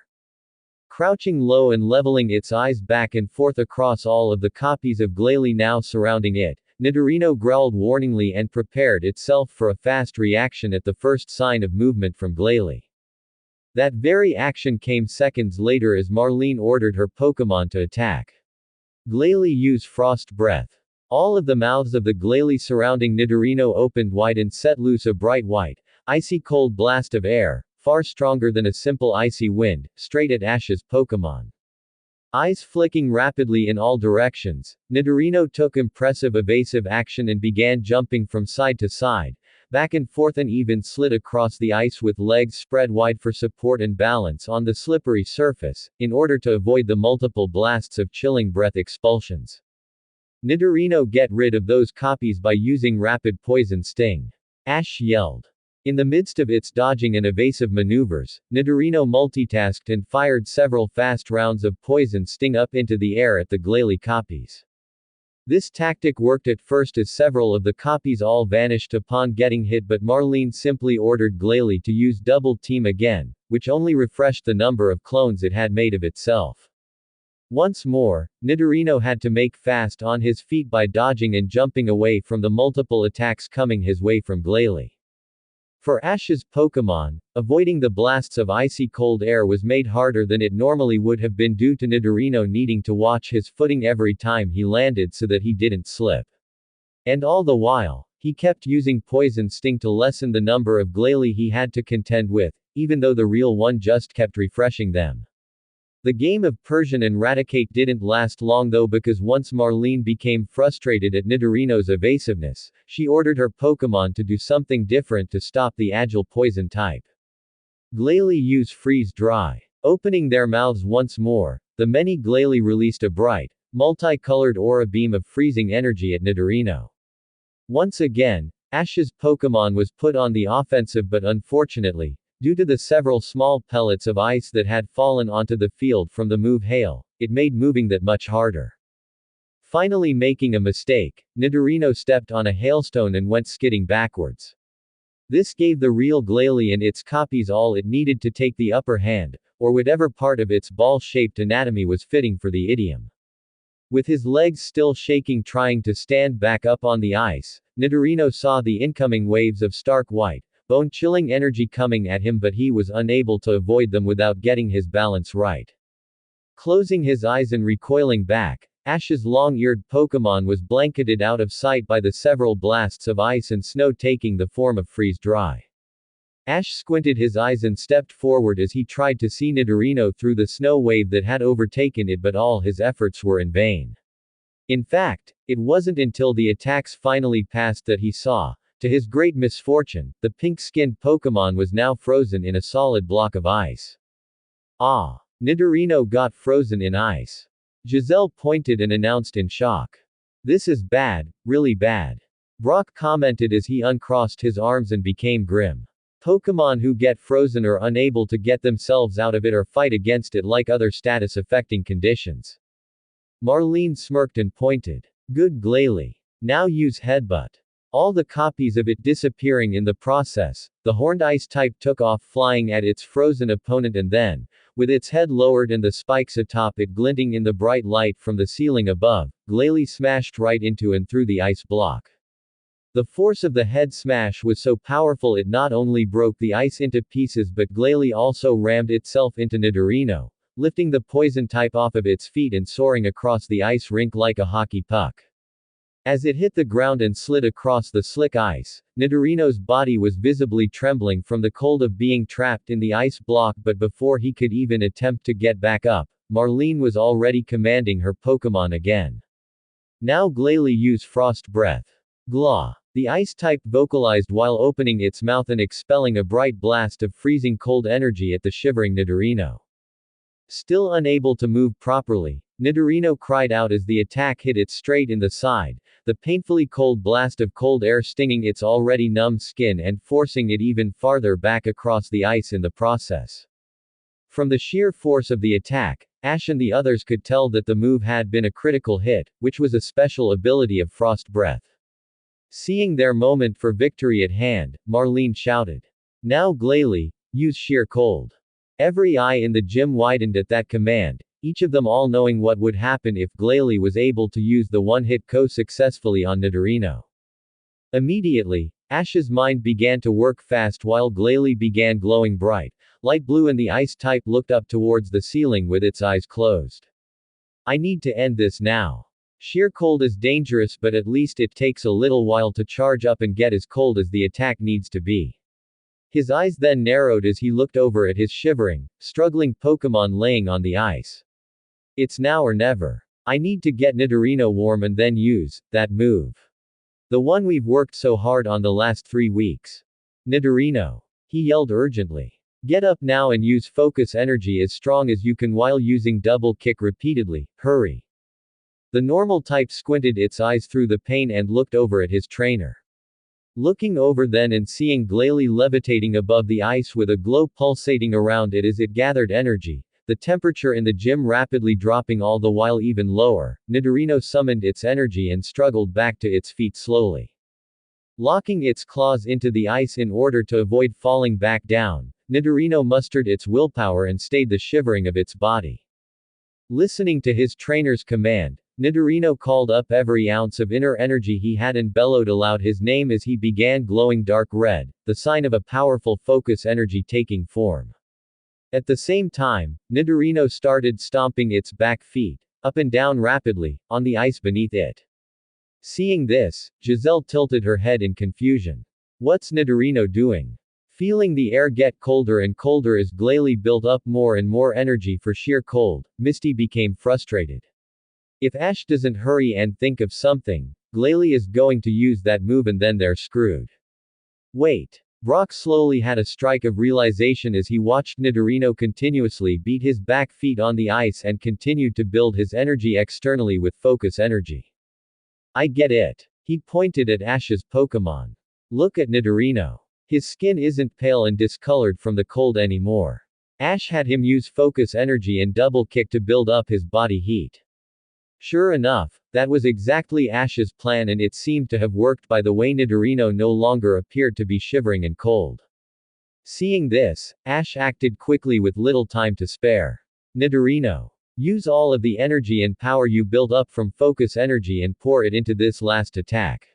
Crouching low and leveling its eyes back and forth across all of the copies of Glalie now surrounding it, Nidorino growled warningly and prepared itself for a fast reaction at the first sign of movement from Glalie. That very action came seconds later as Marlene ordered her Pokémon to attack. Glalie use Frost Breath. All of the mouths of the Glalie surrounding Nidorino opened wide and set loose a bright white, icy cold blast of air, far stronger than a simple icy wind, straight at Ash's Pokémon. Eyes flicking rapidly in all directions, Nidorino took impressive evasive action and began jumping from side to side, back and forth and even slid across the ice with legs spread wide for support and balance on the slippery surface, in order to avoid the multiple blasts of chilling breath expulsions. Nidorino get rid of those copies by using Rapid Poison Sting. Ash yelled. In the midst of its dodging and evasive maneuvers, Nidorino multitasked and fired several fast rounds of Poison Sting up into the air at the Glalie copies. This tactic worked at first as several of the copies all vanished upon getting hit, but Marlene simply ordered Glalie to use Double Team again, which only refreshed the number of clones it had made of itself. Once more, Nidorino had to make fast on his feet by dodging and jumping away from the multiple attacks coming his way from Glalie. For Ash's Pokémon, avoiding the blasts of icy cold air was made harder than it normally would have been due to Nidorino needing to watch his footing every time he landed so that he didn't slip. And all the while, he kept using Poison Sting to lessen the number of Glalie he had to contend with, even though the real one just kept refreshing them. The game of Persian and Raticate didn't last long though, because once Marlene became frustrated at Nidorino's evasiveness, she ordered her Pokémon to do something different to stop the agile poison type. Glalie use Freeze Dry. Opening their mouths once more, the many Glalie released a bright, multicolored aura beam of freezing energy at Nidorino. Once again, Ash's Pokémon was put on the offensive, but unfortunately, due to the several small pellets of ice that had fallen onto the field from the move hail, it made moving that much harder. Finally making a mistake, Nidorino stepped on a hailstone and went skidding backwards. This gave the real Glalie and its copies all it needed to take the upper hand, or whatever part of its ball-shaped anatomy was fitting for the idiom. With his legs still shaking trying to stand back up on the ice, Nidorino saw the incoming waves of stark white, bone-chilling energy coming at him, but he was unable to avoid them without getting his balance right. Closing his eyes and recoiling back, Ash's long-eared Pokémon was blanketed out of sight by the several blasts of ice and snow taking the form of Freeze Dry. Ash squinted his eyes and stepped forward as he tried to see Nidorino through the snow wave that had overtaken it, but all his efforts were in vain. In fact, it wasn't until the attacks finally passed that he saw, to his great misfortune, the pink-skinned Pokémon was now frozen in a solid block of ice. Ah! Nidorino got frozen in ice. Giselle pointed and announced in shock. This is bad, really bad. Brock commented as he uncrossed his arms and became grim. Pokémon who get frozen are unable to get themselves out of it or fight against it like other status-affecting conditions. Marlene smirked and pointed. Good Glalie. Now use Headbutt. All the copies of it disappearing in the process, the horned ice type took off flying at its frozen opponent and then, with its head lowered and the spikes atop it glinting in the bright light from the ceiling above, Glalie smashed right into and through the ice block. The force of the head smash was so powerful it not only broke the ice into pieces, but Glalie also rammed itself into Nidorino, lifting the poison type off of its feet and soaring across the ice rink like a hockey puck. As it hit the ground and slid across the slick ice, Nidorino's body was visibly trembling from the cold of being trapped in the ice block, but before he could even attempt to get back up, Marlene was already commanding her Pokémon again. Now Glalie use Frost Breath. Glah! The ice type vocalized while opening its mouth and expelling a bright blast of freezing cold energy at the shivering Nidorino. Still unable to move properly, Nidorino cried out as the attack hit it straight in the side, the painfully cold blast of cold air stinging its already numb skin and forcing it even farther back across the ice in the process. From the sheer force of the attack, Ash and the others could tell that the move had been a critical hit, which was a special ability of Frost Breath. Seeing their moment for victory at hand, Marlene shouted. Now Glalie, use sheer cold. Every eye in the gym widened at that command, each of them all knowing what would happen if Glalie was able to use the one-hit KO successfully on Nidorino. Immediately, Ash's mind began to work fast while Glalie began glowing bright, light blue, and the ice type looked up towards the ceiling with its eyes closed. I need to end this now. Sheer cold is dangerous, but at least it takes a little while to charge up and get as cold as the attack needs to be. His eyes then narrowed as he looked over at his shivering, struggling Pokémon laying on the ice. It's now or never. I need to get Nidorino warm and then use that move. The one we've worked so hard on the last 3 weeks. Nidorino. He yelled urgently. Get up now and use focus energy as strong as you can while using double kick repeatedly, hurry. The normal type squinted its eyes through the pain and looked over at his trainer. Looking over then and seeing Glalie levitating above the ice with a glow pulsating around it as it gathered energy, the temperature in the gym rapidly dropping all the while even lower, Nidorino summoned its energy and struggled back to its feet slowly. Locking its claws into the ice in order to avoid falling back down, Nidorino mustered its willpower and stayed the shivering of its body. Listening to his trainer's command, Nidorino called up every ounce of inner energy he had and bellowed aloud his name as he began glowing dark red, the sign of a powerful focus energy taking form. At the same time, Nidorino started stomping its back feet, up and down rapidly, on the ice beneath it. Seeing this, Giselle tilted her head in confusion. What's Nidorino doing? Feeling the air get colder and colder as Glalie built up more and more energy for sheer cold, Misty became frustrated. If Ash doesn't hurry and think of something, Glalie is going to use that move and then they're screwed. Wait. Brock slowly had a strike of realization as he watched Nidorino continuously beat his back feet on the ice and continued to build his energy externally with focus energy. I get it. He pointed at Ash's Pokémon. Look at Nidorino. His skin isn't pale and discolored from the cold anymore. Ash had him use focus energy and double kick to build up his body heat. Sure enough, that was exactly Ash's plan and it seemed to have worked by the way Nidorino no longer appeared to be shivering and cold. Seeing this, Ash acted quickly with little time to spare. Nidorino. Use all of the energy and power you build up from focus energy and pour it into this last attack.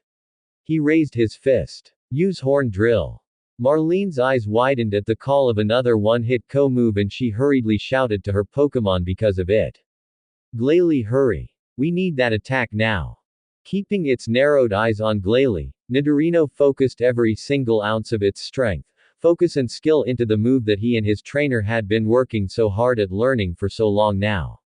He raised his fist. Use Horn Drill. Marlene's eyes widened at the call of another one-hit KO move and she hurriedly shouted to her Pokémon because of it. Glalie, hurry. We need that attack now. Keeping its narrowed eyes on Glalie, Nidorino focused every single ounce of its strength, focus and skill into the move that he and his trainer had been working so hard at learning for so long now.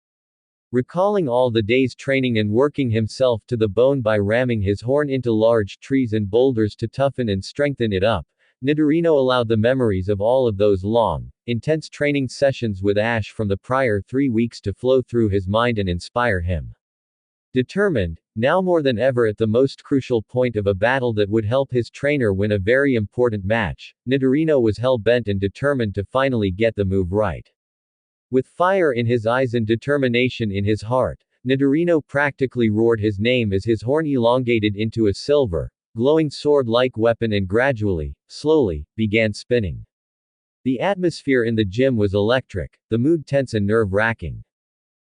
Recalling all the days training and working himself to the bone by ramming his horn into large trees and boulders to toughen and strengthen it up, Nidorino allowed the memories of all of those long, intense training sessions with Ash from the prior 3 weeks to flow through his mind and inspire him. Determined, now more than ever at the most crucial point of a battle that would help his trainer win a very important match, Nidorino was hell-bent and determined to finally get the move right. With fire in his eyes and determination in his heart, Nidorino practically roared his name as his horn elongated into a silver, glowing sword-like weapon and gradually, slowly, began spinning. The atmosphere in the gym was electric, the mood tense and nerve-wracking.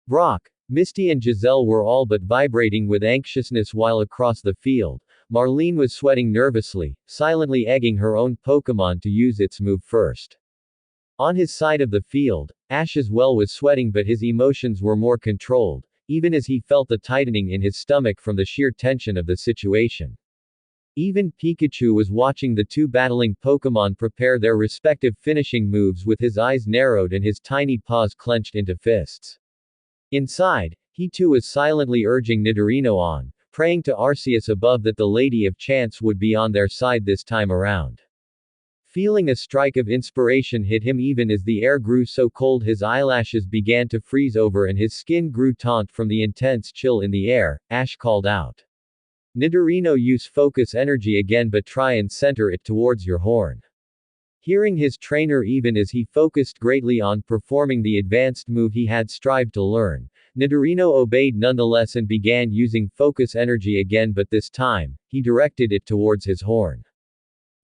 Brock, Misty and Giselle were all but vibrating with anxiousness while across the field, Marlene was sweating nervously, silently egging her own Pokémon to use its move first. On his side of the field, Ash as well was sweating but his emotions were more controlled, even as he felt the tightening in his stomach from the sheer tension of the situation. Even Pikachu was watching the two battling Pokémon prepare their respective finishing moves with his eyes narrowed and his tiny paws clenched into fists. Inside, he too was silently urging Nidorino on, praying to Arceus above that the Lady of Chance would be on their side this time around. Feeling a strike of inspiration hit him even as the air grew so cold his eyelashes began to freeze over and his skin grew taut from the intense chill in the air, Ash called out. Nidorino, use focus energy again but try and center it towards your horn. Hearing his trainer even as he focused greatly on performing the advanced move he had strived to learn, Nidorino obeyed nonetheless and began using focus energy again, but this time, he directed it towards his horn.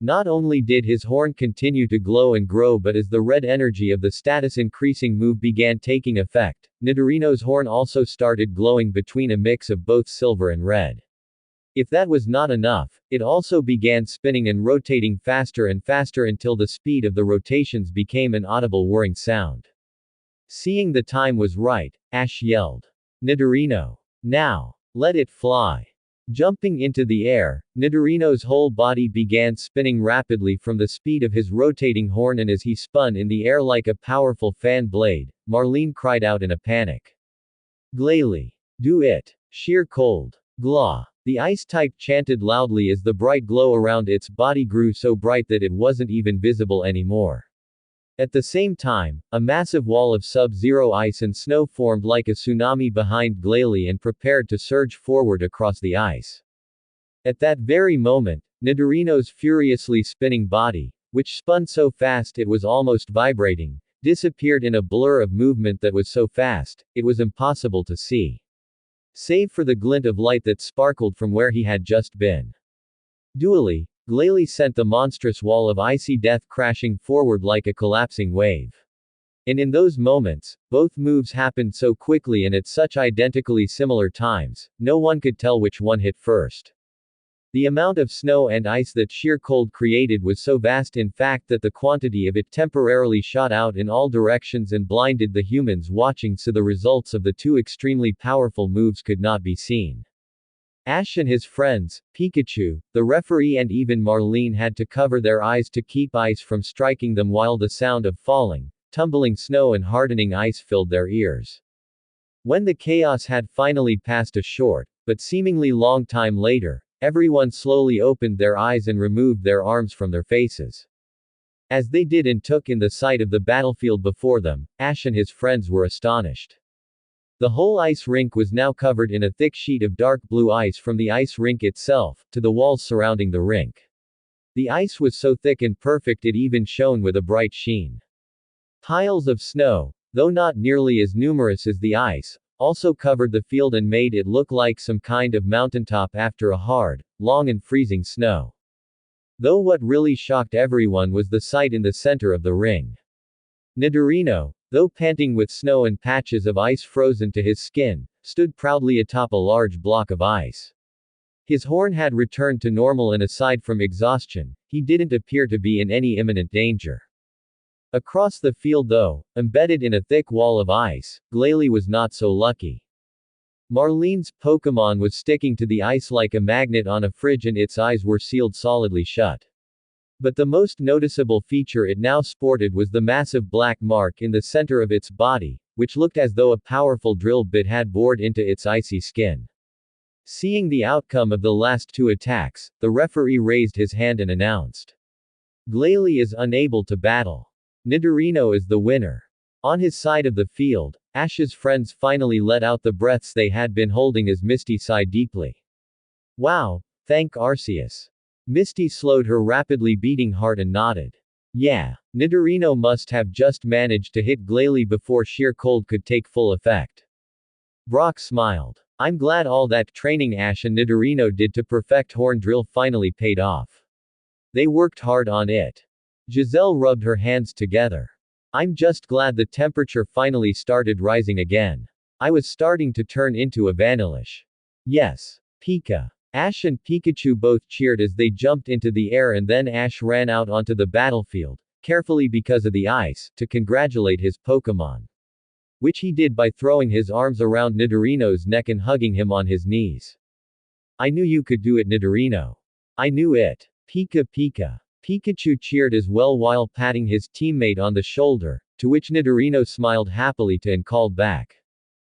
Not only did his horn continue to glow and grow, but as the red energy of the status increasing move began taking effect, Nidorino's horn also started glowing between a mix of both silver and red. If that was not enough, it also began spinning and rotating faster and faster until the speed of the rotations became an audible whirring sound. Seeing the time was right, Ash yelled. Nidorino. Now. Let it fly. Jumping into the air, Nidorino's whole body began spinning rapidly from the speed of his rotating horn, and as he spun in the air like a powerful fan blade, Marlene cried out in a panic. Glalie. Do it. Sheer cold. Glah. The ice type chanted loudly as the bright glow around its body grew so bright that it wasn't even visible anymore. At the same time, a massive wall of sub-zero ice and snow formed like a tsunami behind Glalie and prepared to surge forward across the ice. At that very moment, Nidorino's furiously spinning body, which spun so fast it was almost vibrating, disappeared in a blur of movement that was so fast, it was impossible to see. Save for the glint of light that sparkled from where he had just been. Dually, Glalie sent the monstrous wall of icy death crashing forward like a collapsing wave. And in those moments, both moves happened so quickly and at such identically similar times, no one could tell which one hit first. The amount of snow and ice that sheer cold created was so vast in fact that the quantity of it temporarily shot out in all directions and blinded the humans watching, so the results of the two extremely powerful moves could not be seen. Ash and his friends, Pikachu, the referee and even Marlene had to cover their eyes to keep ice from striking them, while the sound of falling, tumbling snow and hardening ice filled their ears. When the chaos had finally passed a short, but seemingly long time later, everyone slowly opened their eyes and removed their arms from their faces. As they did and took in the sight of the battlefield before them, Ash and his friends were astonished. The whole ice rink was now covered in a thick sheet of dark blue ice from the ice rink itself, to the walls surrounding the rink. The ice was so thick and perfect it even shone with a bright sheen. Piles of snow, though not nearly as numerous as the ice, also covered the field and made it look like some kind of mountaintop after a hard, long and freezing snow. Though what really shocked everyone was the sight in the center of the ring. Nidorino, though panting with snow and patches of ice frozen to his skin, stood proudly atop a large block of ice. His horn had returned to normal, and aside from exhaustion, he didn't appear to be in any imminent danger. Across the field though, embedded in a thick wall of ice, Glalie was not so lucky. Marlene's Pokémon was sticking to the ice like a magnet on a fridge, and its eyes were sealed solidly shut. But the most noticeable feature it now sported was the massive black mark in the center of its body, which looked as though a powerful drill bit had bored into its icy skin. Seeing the outcome of the last two attacks, the referee raised his hand and announced, Glalie is unable to battle. Nidorino is the winner. On his side of the field, Ash's friends finally let out the breaths they had been holding as Misty sighed deeply. Wow, thank Arceus. Misty slowed her rapidly beating heart and nodded. Yeah, Nidorino must have just managed to hit Glalie before sheer cold could take full effect. Brock smiled. I'm glad all that training Ash and Nidorino did to perfect Horn Drill finally paid off. They worked hard on it. Giselle rubbed her hands together. I'm just glad the temperature finally started rising again. I was starting to turn into a Vanillish. Yes. Pika. Ash and Pikachu both cheered as they jumped into the air, and then Ash ran out onto the battlefield, carefully because of the ice, to congratulate his Pokémon. Which he did by throwing his arms around Nidorino's neck and hugging him on his knees. I knew you could do it, Nidorino. I knew it. Pika Pika. Pikachu cheered as well while patting his teammate on the shoulder, to which Nidorino smiled happily and called back.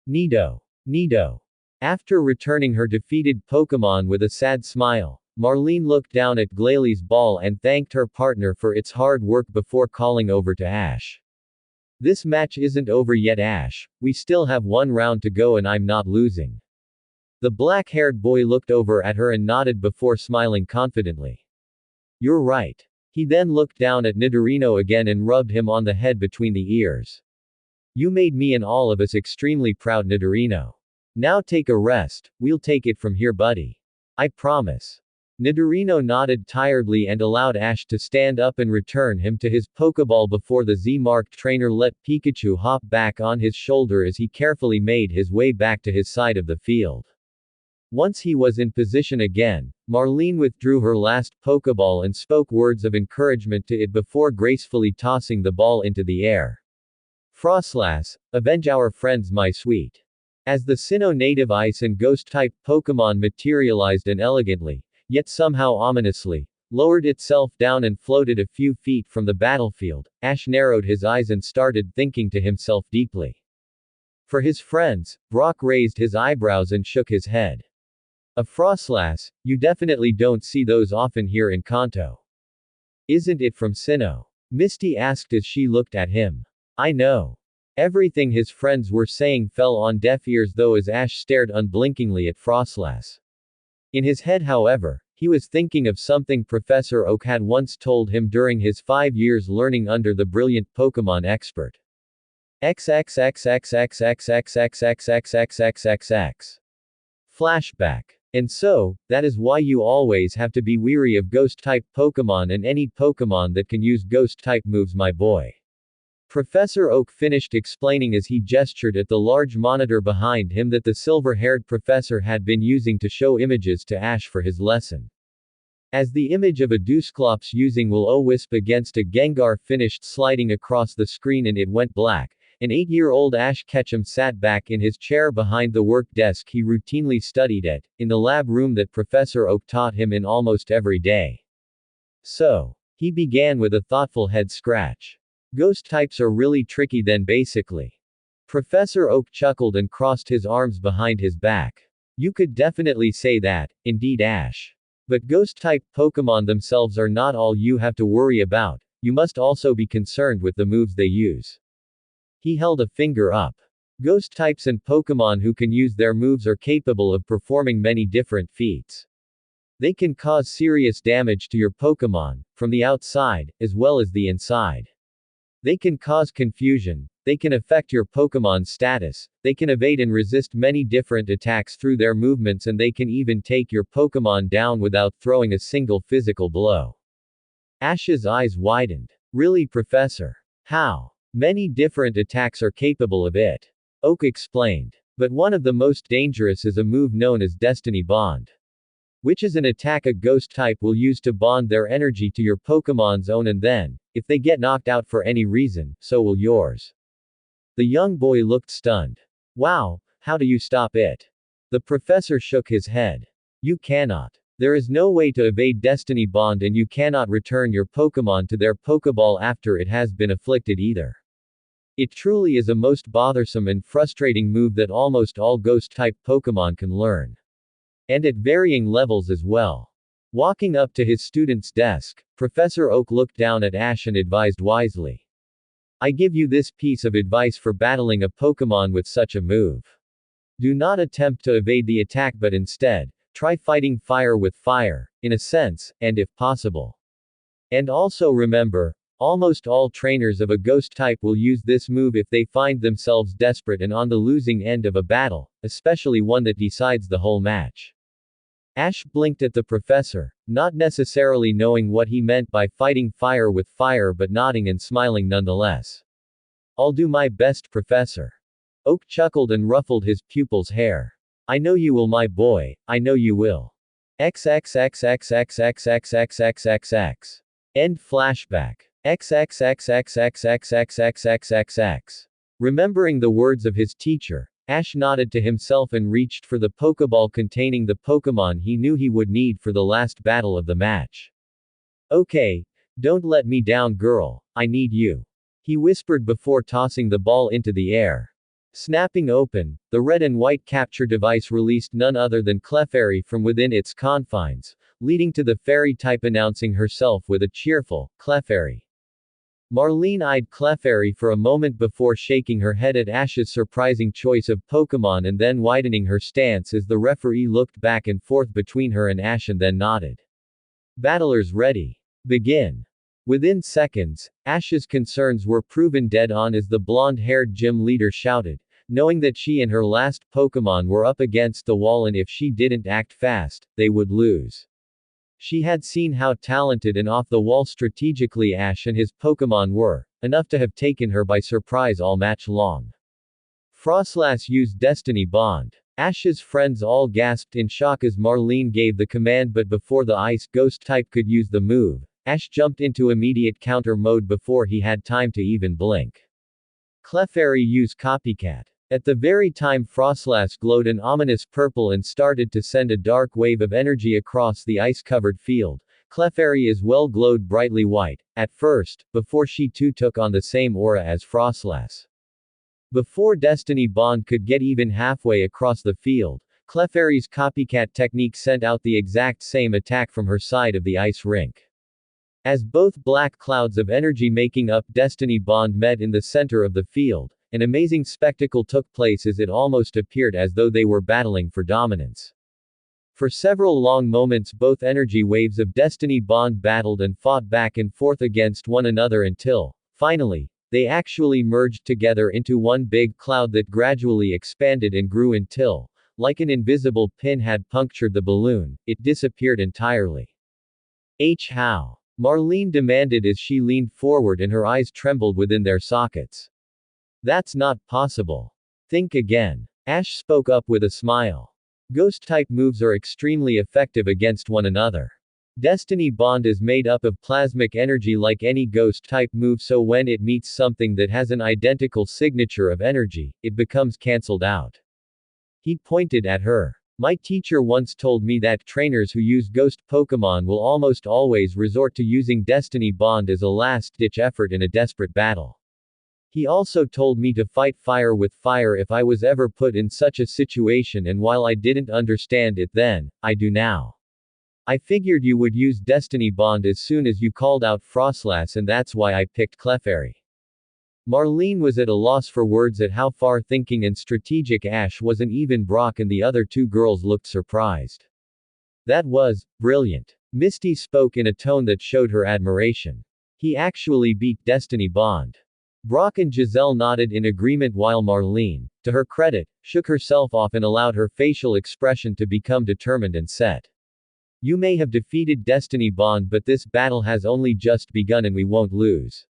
Nido. Nido. After returning her defeated Pokémon with a sad smile, Marlene looked down at Glalie's ball and thanked her partner for its hard work before calling over to Ash. This match isn't over yet, Ash. We still have one round to go and I'm not losing. The black-haired boy looked over at her and nodded before smiling confidently. You're right. He then looked down at Nidorino again and rubbed him on the head between the ears. You made me and all of us extremely proud, Nidorino. Now take a rest, we'll take it from here, buddy. I promise. Nidorino nodded tiredly and allowed Ash to stand up and return him to his Pokeball before the Z-marked trainer let Pikachu hop back on his shoulder as he carefully made his way back to his side of the field. Once he was in position again, Marlene withdrew her last Pokeball and spoke words of encouragement to it before gracefully tossing the ball into the air. Frostlass, avenge our friends, my sweet. As the Sinnoh native ice and ghost-type Pokemon materialized and elegantly, yet somehow ominously, lowered itself down and floated a few feet from the battlefield, Ash narrowed his eyes and started thinking to himself deeply. For his friends, Brock raised his eyebrows and shook his head. A Frostlass, you definitely don't see those often here in Kanto. Isn't it from Sinnoh? Misty asked as she looked at him. I know. Everything his friends were saying fell on deaf ears though as Ash stared unblinkingly at Frostlass. In his head, however, he was thinking of something Professor Oak had once told him during his 5 years learning under the brilliant Pokemon expert. XXXXXXXXXXXXXXXX. Flashback. And so, that is why you always have to be wary of ghost-type Pokemon and any Pokemon that can use ghost-type moves, my boy. Professor Oak finished explaining as he gestured at the large monitor behind him that the silver-haired professor had been using to show images to Ash for his lesson. As the image of a Dusclops using Will-O-Wisp against a Gengar finished sliding across the screen and it went black, an 8-year-old Ash Ketchum sat back in his chair behind the work desk he routinely studied at, in the lab room that Professor Oak taught him in almost every day. So, he began with a thoughtful head scratch. Ghost types are really tricky then basically. Professor Oak chuckled and crossed his arms behind his back. You could definitely say that, indeed, Ash. But ghost-type Pokemon themselves are not all you have to worry about, you must also be concerned with the moves they use. He held a finger up. Ghost types and Pokemon who can use their moves are capable of performing many different feats. They can cause serious damage to your Pokemon, from the outside, as well as the inside. They can cause confusion, they can affect your Pokemon's status, they can evade and resist many different attacks through their movements, and they can even take your Pokemon down without throwing a single physical blow. Ash's eyes widened. Really, Professor? How many different attacks are capable of it? Oak explained. But one of the most dangerous is a move known as Destiny Bond, which is an attack a ghost type will use to bond their energy to your Pokemon's own, and then, if they get knocked out for any reason, so will yours. The young boy looked stunned. Wow, how do you stop it? The professor shook his head. You cannot. There is no way to evade Destiny Bond, and you cannot return your Pokemon to their Pokeball after it has been afflicted either. It truly is a most bothersome and frustrating move that almost all ghost-type Pokemon can learn. And at varying levels as well. Walking up to his student's desk, Professor Oak looked down at Ash and advised wisely. I give you this piece of advice for battling a Pokemon with such a move. Do not attempt to evade the attack, but instead, try fighting fire with fire, in a sense, and if possible. And also remember, almost all trainers of a ghost type will use this move if they find themselves desperate and on the losing end of a battle, especially one that decides the whole match. Ash blinked at the professor, not necessarily knowing what he meant by fighting fire with fire, but nodding and smiling nonetheless. I'll do my best, Professor. Oak chuckled and ruffled his pupil's hair. I know you will, my boy, I know you will. XXXXXXXXXXXXX. End flashback. XXXXXXXXXXXX. Remembering the words of his teacher, Ash nodded to himself and reached for the Pokeball containing the Pokemon he knew he would need for the last battle of the match. Okay, don't let me down, girl, I need you. He whispered before tossing the ball into the air. Snapping open, the red and white capture device released none other than Clefairy from within its confines, leading to the fairy type announcing herself with a cheerful, Clefairy. Marlene eyed Clefairy for a moment before shaking her head at Ash's surprising choice of Pokemon and then widening her stance as the referee looked back and forth between her and Ash and then nodded. Battlers ready. Begin. Within seconds, Ash's concerns were proven dead on as the blonde-haired gym leader shouted, knowing that she and her last Pokémon were up against the wall and if she didn't act fast, they would lose. She had seen how talented and off-the-wall strategically Ash and his Pokémon were, enough to have taken her by surprise all match long. Frostlass used Destiny Bond. Ash's friends all gasped in shock as Marlene gave the command, but before the Ice Ghost type could use the move, Ash jumped into immediate counter mode before he had time to even blink. Clefairy used Copycat. At the very time Frostlass glowed an ominous purple and started to send a dark wave of energy across the ice-covered field, Clefairy as well glowed brightly white, at first, before she too took on the same aura as Frostlass. Before Destiny Bond could get even halfway across the field, Clefairy's copycat technique sent out the exact same attack from her side of the ice rink. As both black clouds of energy making up Destiny Bond met in the center of the field, an amazing spectacle took place as it almost appeared as though they were battling for dominance. For several long moments both energy waves of Destiny Bond battled and fought back and forth against one another until, finally, they actually merged together into one big cloud that gradually expanded and grew until, like an invisible pin had punctured the balloon, it disappeared entirely. How? Marlene demanded as she leaned forward and her eyes trembled within their sockets. That's not possible. Think again. Ash spoke up with a smile. Ghost-type moves are extremely effective against one another. Destiny Bond is made up of plasmic energy like any ghost-type move, so when it meets something that has an identical signature of energy, it becomes cancelled out. He pointed at her. My teacher once told me that trainers who use ghost Pokémon will almost always resort to using Destiny Bond as a last-ditch effort in a desperate battle. He also told me to fight fire with fire if I was ever put in such a situation, and while I didn't understand it then, I do now. I figured you would use Destiny Bond as soon as you called out Frostlass, and that's why I picked Clefairy. Marlene was at a loss for words at how far-thinking and strategic Ash was, and even Brock and the other two girls looked surprised. That was brilliant. Misty spoke in a tone that showed her admiration. He actually beat Destiny Bond. Brock and Giselle nodded in agreement while Marlene, to her credit, shook herself off and allowed her facial expression to become determined and set. You may have defeated Destiny Bond, but this battle has only just begun and we won't lose.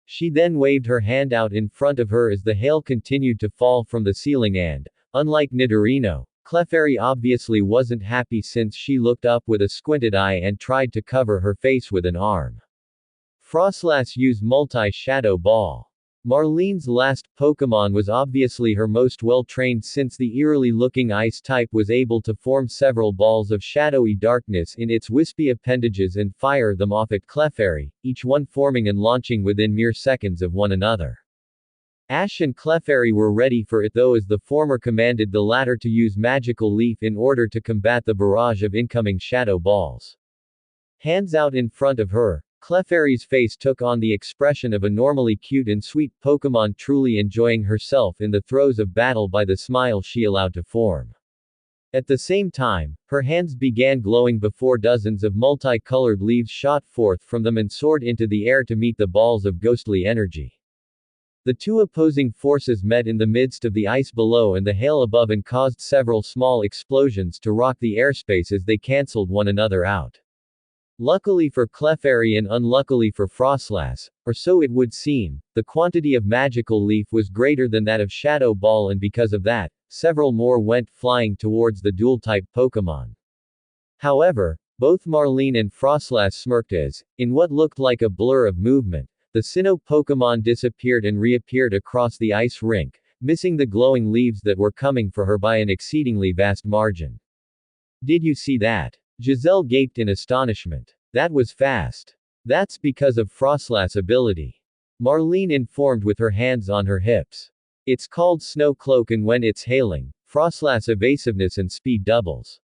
She then waved her hand out in front of her as the hail continued to fall from the ceiling and, unlike Nidorino, Clefairy obviously wasn't happy since she looked up with a squinted eye and tried to cover her face with an arm. Frostlass used Multi-Shadow Ball. Marlene's last Pokémon was obviously her most well-trained, since the eerily-looking ice type was able to form several balls of shadowy darkness in its wispy appendages and fire them off at Clefairy, each one forming and launching within mere seconds of one another. Ash and Clefairy were ready for it though, as the former commanded the latter to use Magical Leaf in order to combat the barrage of incoming shadow balls. Hands out in front of her, Clefairy's face took on the expression of a normally cute and sweet Pokémon truly enjoying herself in the throes of battle by the smile she allowed to form. At the same time, her hands began glowing before dozens of multicolored leaves shot forth from them and soared into the air to meet the balls of ghostly energy. The two opposing forces met in the midst of the ice below and the hail above and caused several small explosions to rock the airspace as they cancelled one another out. Luckily for Clefairy and unluckily for Frostlass, or so it would seem, the quantity of Magical Leaf was greater than that of Shadow Ball, and because of that, several more went flying towards the dual-type Pokémon. However, both Marlene and Frostlass smirked as, in what looked like a blur of movement, the Sinnoh Pokémon disappeared and reappeared across the ice rink, missing the glowing leaves that were coming for her by an exceedingly vast margin. Did you see that? Giselle gaped in astonishment. That was fast. That's because of Frostlass' ability. Marlene informed with her hands on her hips. It's called Snow Cloak, and when it's hailing, Frostlass' evasiveness and speed doubles.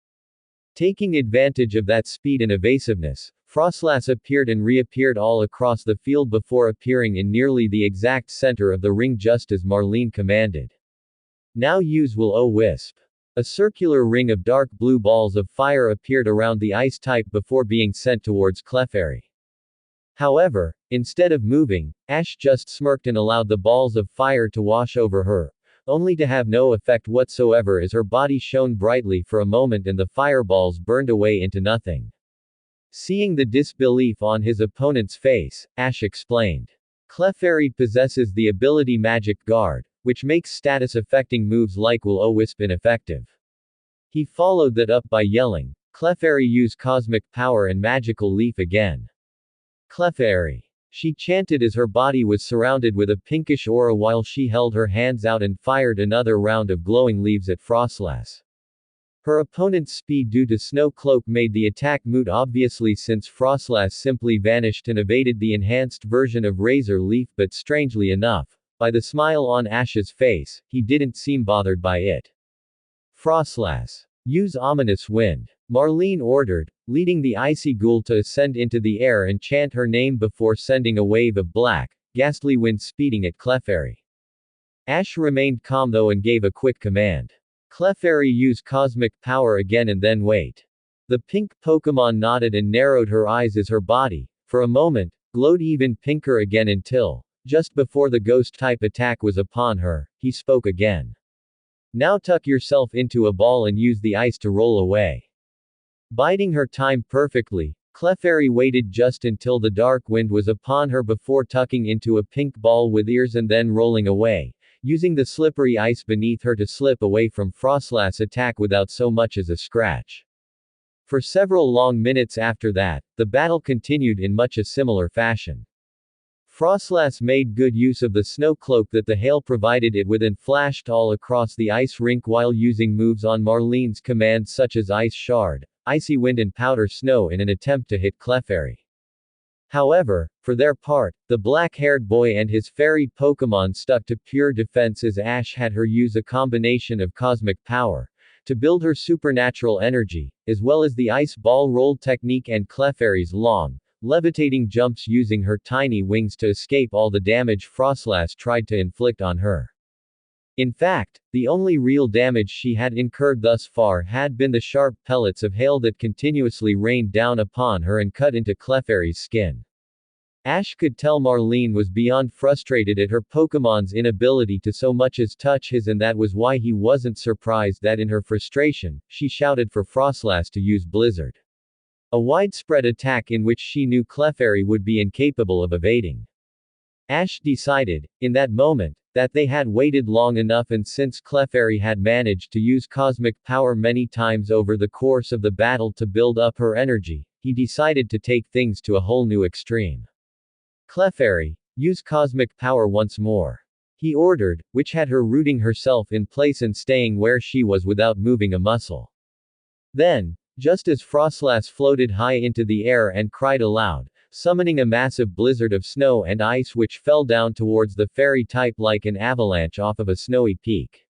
Taking advantage of that speed and evasiveness, Frostlass appeared and reappeared all across the field before appearing in nearly the exact center of the ring just as Marlene commanded. Now use Will-O-Wisp. A circular ring of dark blue balls of fire appeared around the ice type before being sent towards Clefairy. However, instead of moving, Ash just smirked and allowed the balls of fire to wash over her, only to have no effect whatsoever as her body shone brightly for a moment and the fireballs burned away into nothing. Seeing the disbelief on his opponent's face, Ash explained. Clefairy possesses the ability Magic Guard, which makes status-affecting moves like Will-O-Wisp ineffective. He followed that up by yelling, Clefairy, use Cosmic Power and Magical Leaf again. Clefairy. She chanted as her body was surrounded with a pinkish aura while she held her hands out and fired another round of glowing leaves at Frostlass. Her opponent's speed due to Snow Cloak made the attack moot obviously since Frostlass simply vanished and evaded the enhanced version of Razor Leaf, but strangely enough, by the smile on Ash's face, he didn't seem bothered by it. Frostlass. Use Ominous Wind. Marlene ordered, leading the icy ghoul to ascend into the air and chant her name before sending a wave of black, ghastly wind speeding at Clefairy. Ash remained calm though and gave a quick command. Clefairy, use Cosmic Power again and then wait. The pink Pokémon nodded and narrowed her eyes as her body, for a moment, glowed even pinker again until, just before the ghost-type attack was upon her, he spoke again. Now tuck yourself into a ball and use the ice to roll away. Biding her time perfectly, Clefairy waited just until the dark wind was upon her before tucking into a pink ball with ears and then rolling away, using the slippery ice beneath her to slip away from Frostlass' attack without so much as a scratch. For several long minutes after that, the battle continued in much a similar fashion. Frostlass made good use of the snow cloak that the hail provided it with and flashed all across the ice rink while using moves on Marlene's command such as Ice Shard, Icy Wind and Powder Snow in an attempt to hit Clefairy. However, for their part, the black-haired boy and his fairy Pokémon stuck to pure defense as Ash had her use a combination of cosmic power to build her supernatural energy, as well as the ice ball roll technique and Clefairy's long, levitating jumps using her tiny wings to escape all the damage Frostlass tried to inflict on her. In fact, the only real damage she had incurred thus far had been the sharp pellets of hail that continuously rained down upon her and cut into Clefairy's skin. Ash could tell Marlene was beyond frustrated at her Pokémon's inability to so much as touch his, and that was why he wasn't surprised that in her frustration, she shouted for Frostlass to use Blizzard. A widespread attack in which she knew Clefairy would be incapable of evading. Ash decided, in that moment, that they had waited long enough, and since Clefairy had managed to use cosmic power many times over the course of the battle to build up her energy, he decided to take things to a whole new extreme. Clefairy, use cosmic power once more. He ordered, which had her rooting herself in place and staying where she was without moving a muscle. Then, just as Frostlass floated high into the air and cried aloud, summoning a massive blizzard of snow and ice which fell down towards the fairy type like an avalanche off of a snowy peak.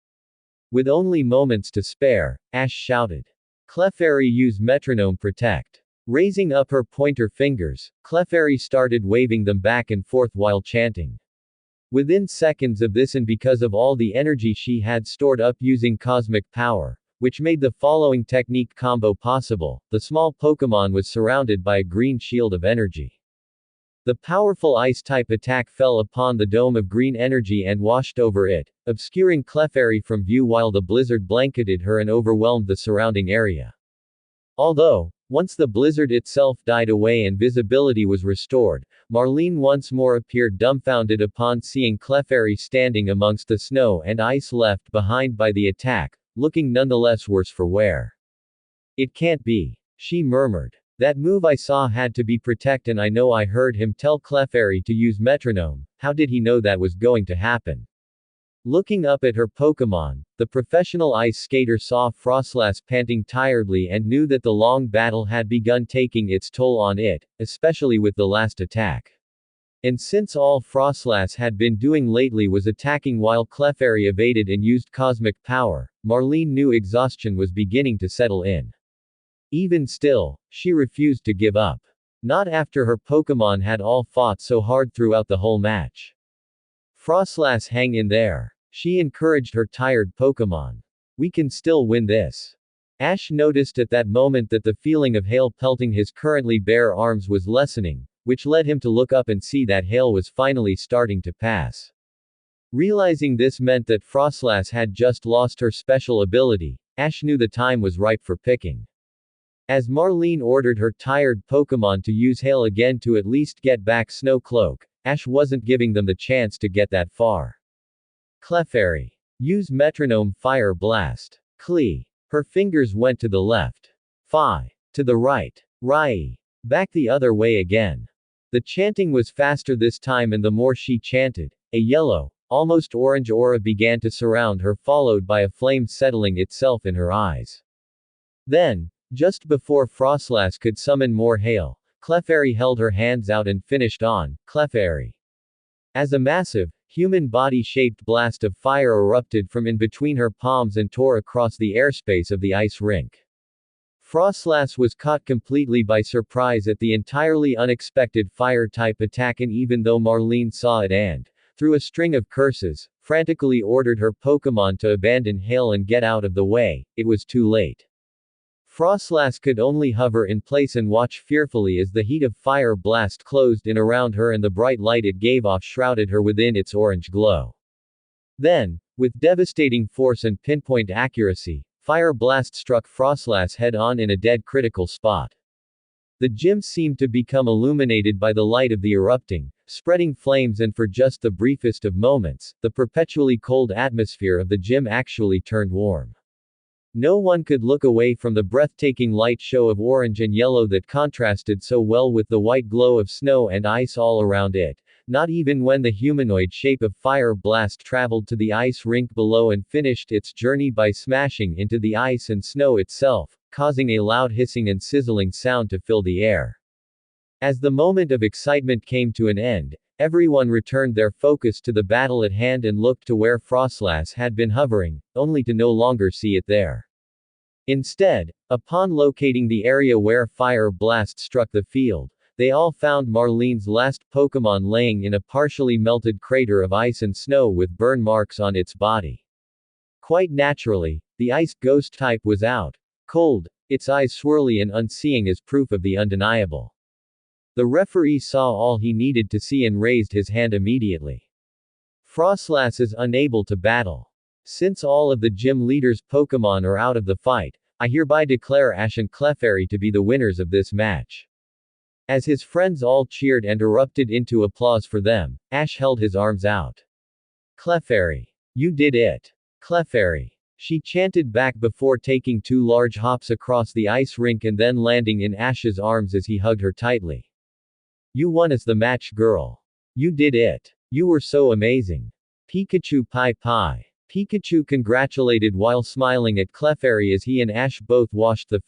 With only moments to spare, Ash shouted. Clefairy, use Metronome Protect. Raising up her pointer fingers, Clefairy started waving them back and forth while chanting. Within seconds of this, and because of all the energy she had stored up using cosmic power, which made the following technique combo possible, the small Pokémon was surrounded by a green shield of energy. The powerful ice-type attack fell upon the dome of green energy and washed over it, obscuring Clefairy from view while the blizzard blanketed her and overwhelmed the surrounding area. Although, once the blizzard itself died away and visibility was restored, Marlene once more appeared dumbfounded upon seeing Clefairy standing amongst the snow and ice left behind by the attack, looking nonetheless worse for wear. It can't be, she murmured. That move I saw had to be Protect, and I know I heard him tell Clefairy to use Metronome. How did he know that was going to happen? Looking up at her Pokémon, the professional ice skater saw Frostlass panting tiredly and knew that the long battle had begun taking its toll on it, especially with the last attack. And since all Frostlass had been doing lately was attacking while Clefairy evaded and used cosmic power, Marlene knew exhaustion was beginning to settle in. Even still, she refused to give up. Not after her Pokémon had all fought so hard throughout the whole match. Frostlass, hang in there. She encouraged her tired Pokémon. We can still win this. Ash noticed at that moment that the feeling of hail pelting his currently bare arms was lessening, which led him to look up and see that hail was finally starting to pass. Realizing this meant that Frostlass had just lost her special ability, Ash knew the time was ripe for picking. As Marlene ordered her tired Pokémon to use Hail again to at least get back Snow Cloak, Ash wasn't giving them the chance to get that far. Clefairy. Use Metronome Fire Blast. Clee. Her fingers went to the left. Fi. To the right. Rai. Back the other way again. The chanting was faster this time, and the more she chanted, a yellow, almost orange aura began to surround her, followed by a flame settling itself in her eyes. Then, just before Frostlass could summon more hail, Clefairy held her hands out and finished on Clefairy. As a massive, human body-shaped blast of fire erupted from in between her palms and tore across the airspace of the ice rink. Frostlass was caught completely by surprise at the entirely unexpected fire-type attack, and even though Marlene saw it and, through a string of curses, frantically ordered her Pokémon to abandon Hail and get out of the way, it was too late. Frostlass could only hover in place and watch fearfully as the heat of Fire Blast closed in around her, and the bright light it gave off shrouded her within its orange glow. Then, with devastating force and pinpoint accuracy, Fire Blast struck Frostlass head-on in a dead critical spot. The gym seemed to become illuminated by the light of the erupting, spreading flames, and for just the briefest of moments, the perpetually cold atmosphere of the gym actually turned warm. No one could look away from the breathtaking light show of orange and yellow that contrasted so well with the white glow of snow and ice all around it, not even when the humanoid shape of Fire Blast traveled to the ice rink below and finished its journey by smashing into the ice and snow itself, causing a loud hissing and sizzling sound to fill the air. As the moment of excitement came to an end, everyone returned their focus to the battle at hand and looked to where Frostlass had been hovering, only to no longer see it there. Instead, upon locating the area where Fire Blast struck the field, they all found Marlene's last Pokémon laying in a partially melted crater of ice and snow with burn marks on its body. Quite naturally, the ice ghost type was out, cold, its eyes swirly and unseeing as proof of the undeniable. The referee saw all he needed to see and raised his hand immediately. Frostlass is unable to battle. Since all of the gym leaders' Pokémon are out of the fight, I hereby declare Ash and Clefairy to be the winners of this match. As his friends all cheered and erupted into applause for them, Ash held his arms out. Clefairy. You did it. Clefairy. She chanted back before taking 2 large hops across the ice rink and then landing in Ash's arms as he hugged her tightly. You won as the match girl. You did it. You were so amazing. Pikachu Pie Pie. Pikachu congratulated while smiling at Clefairy as he and Ash both washed the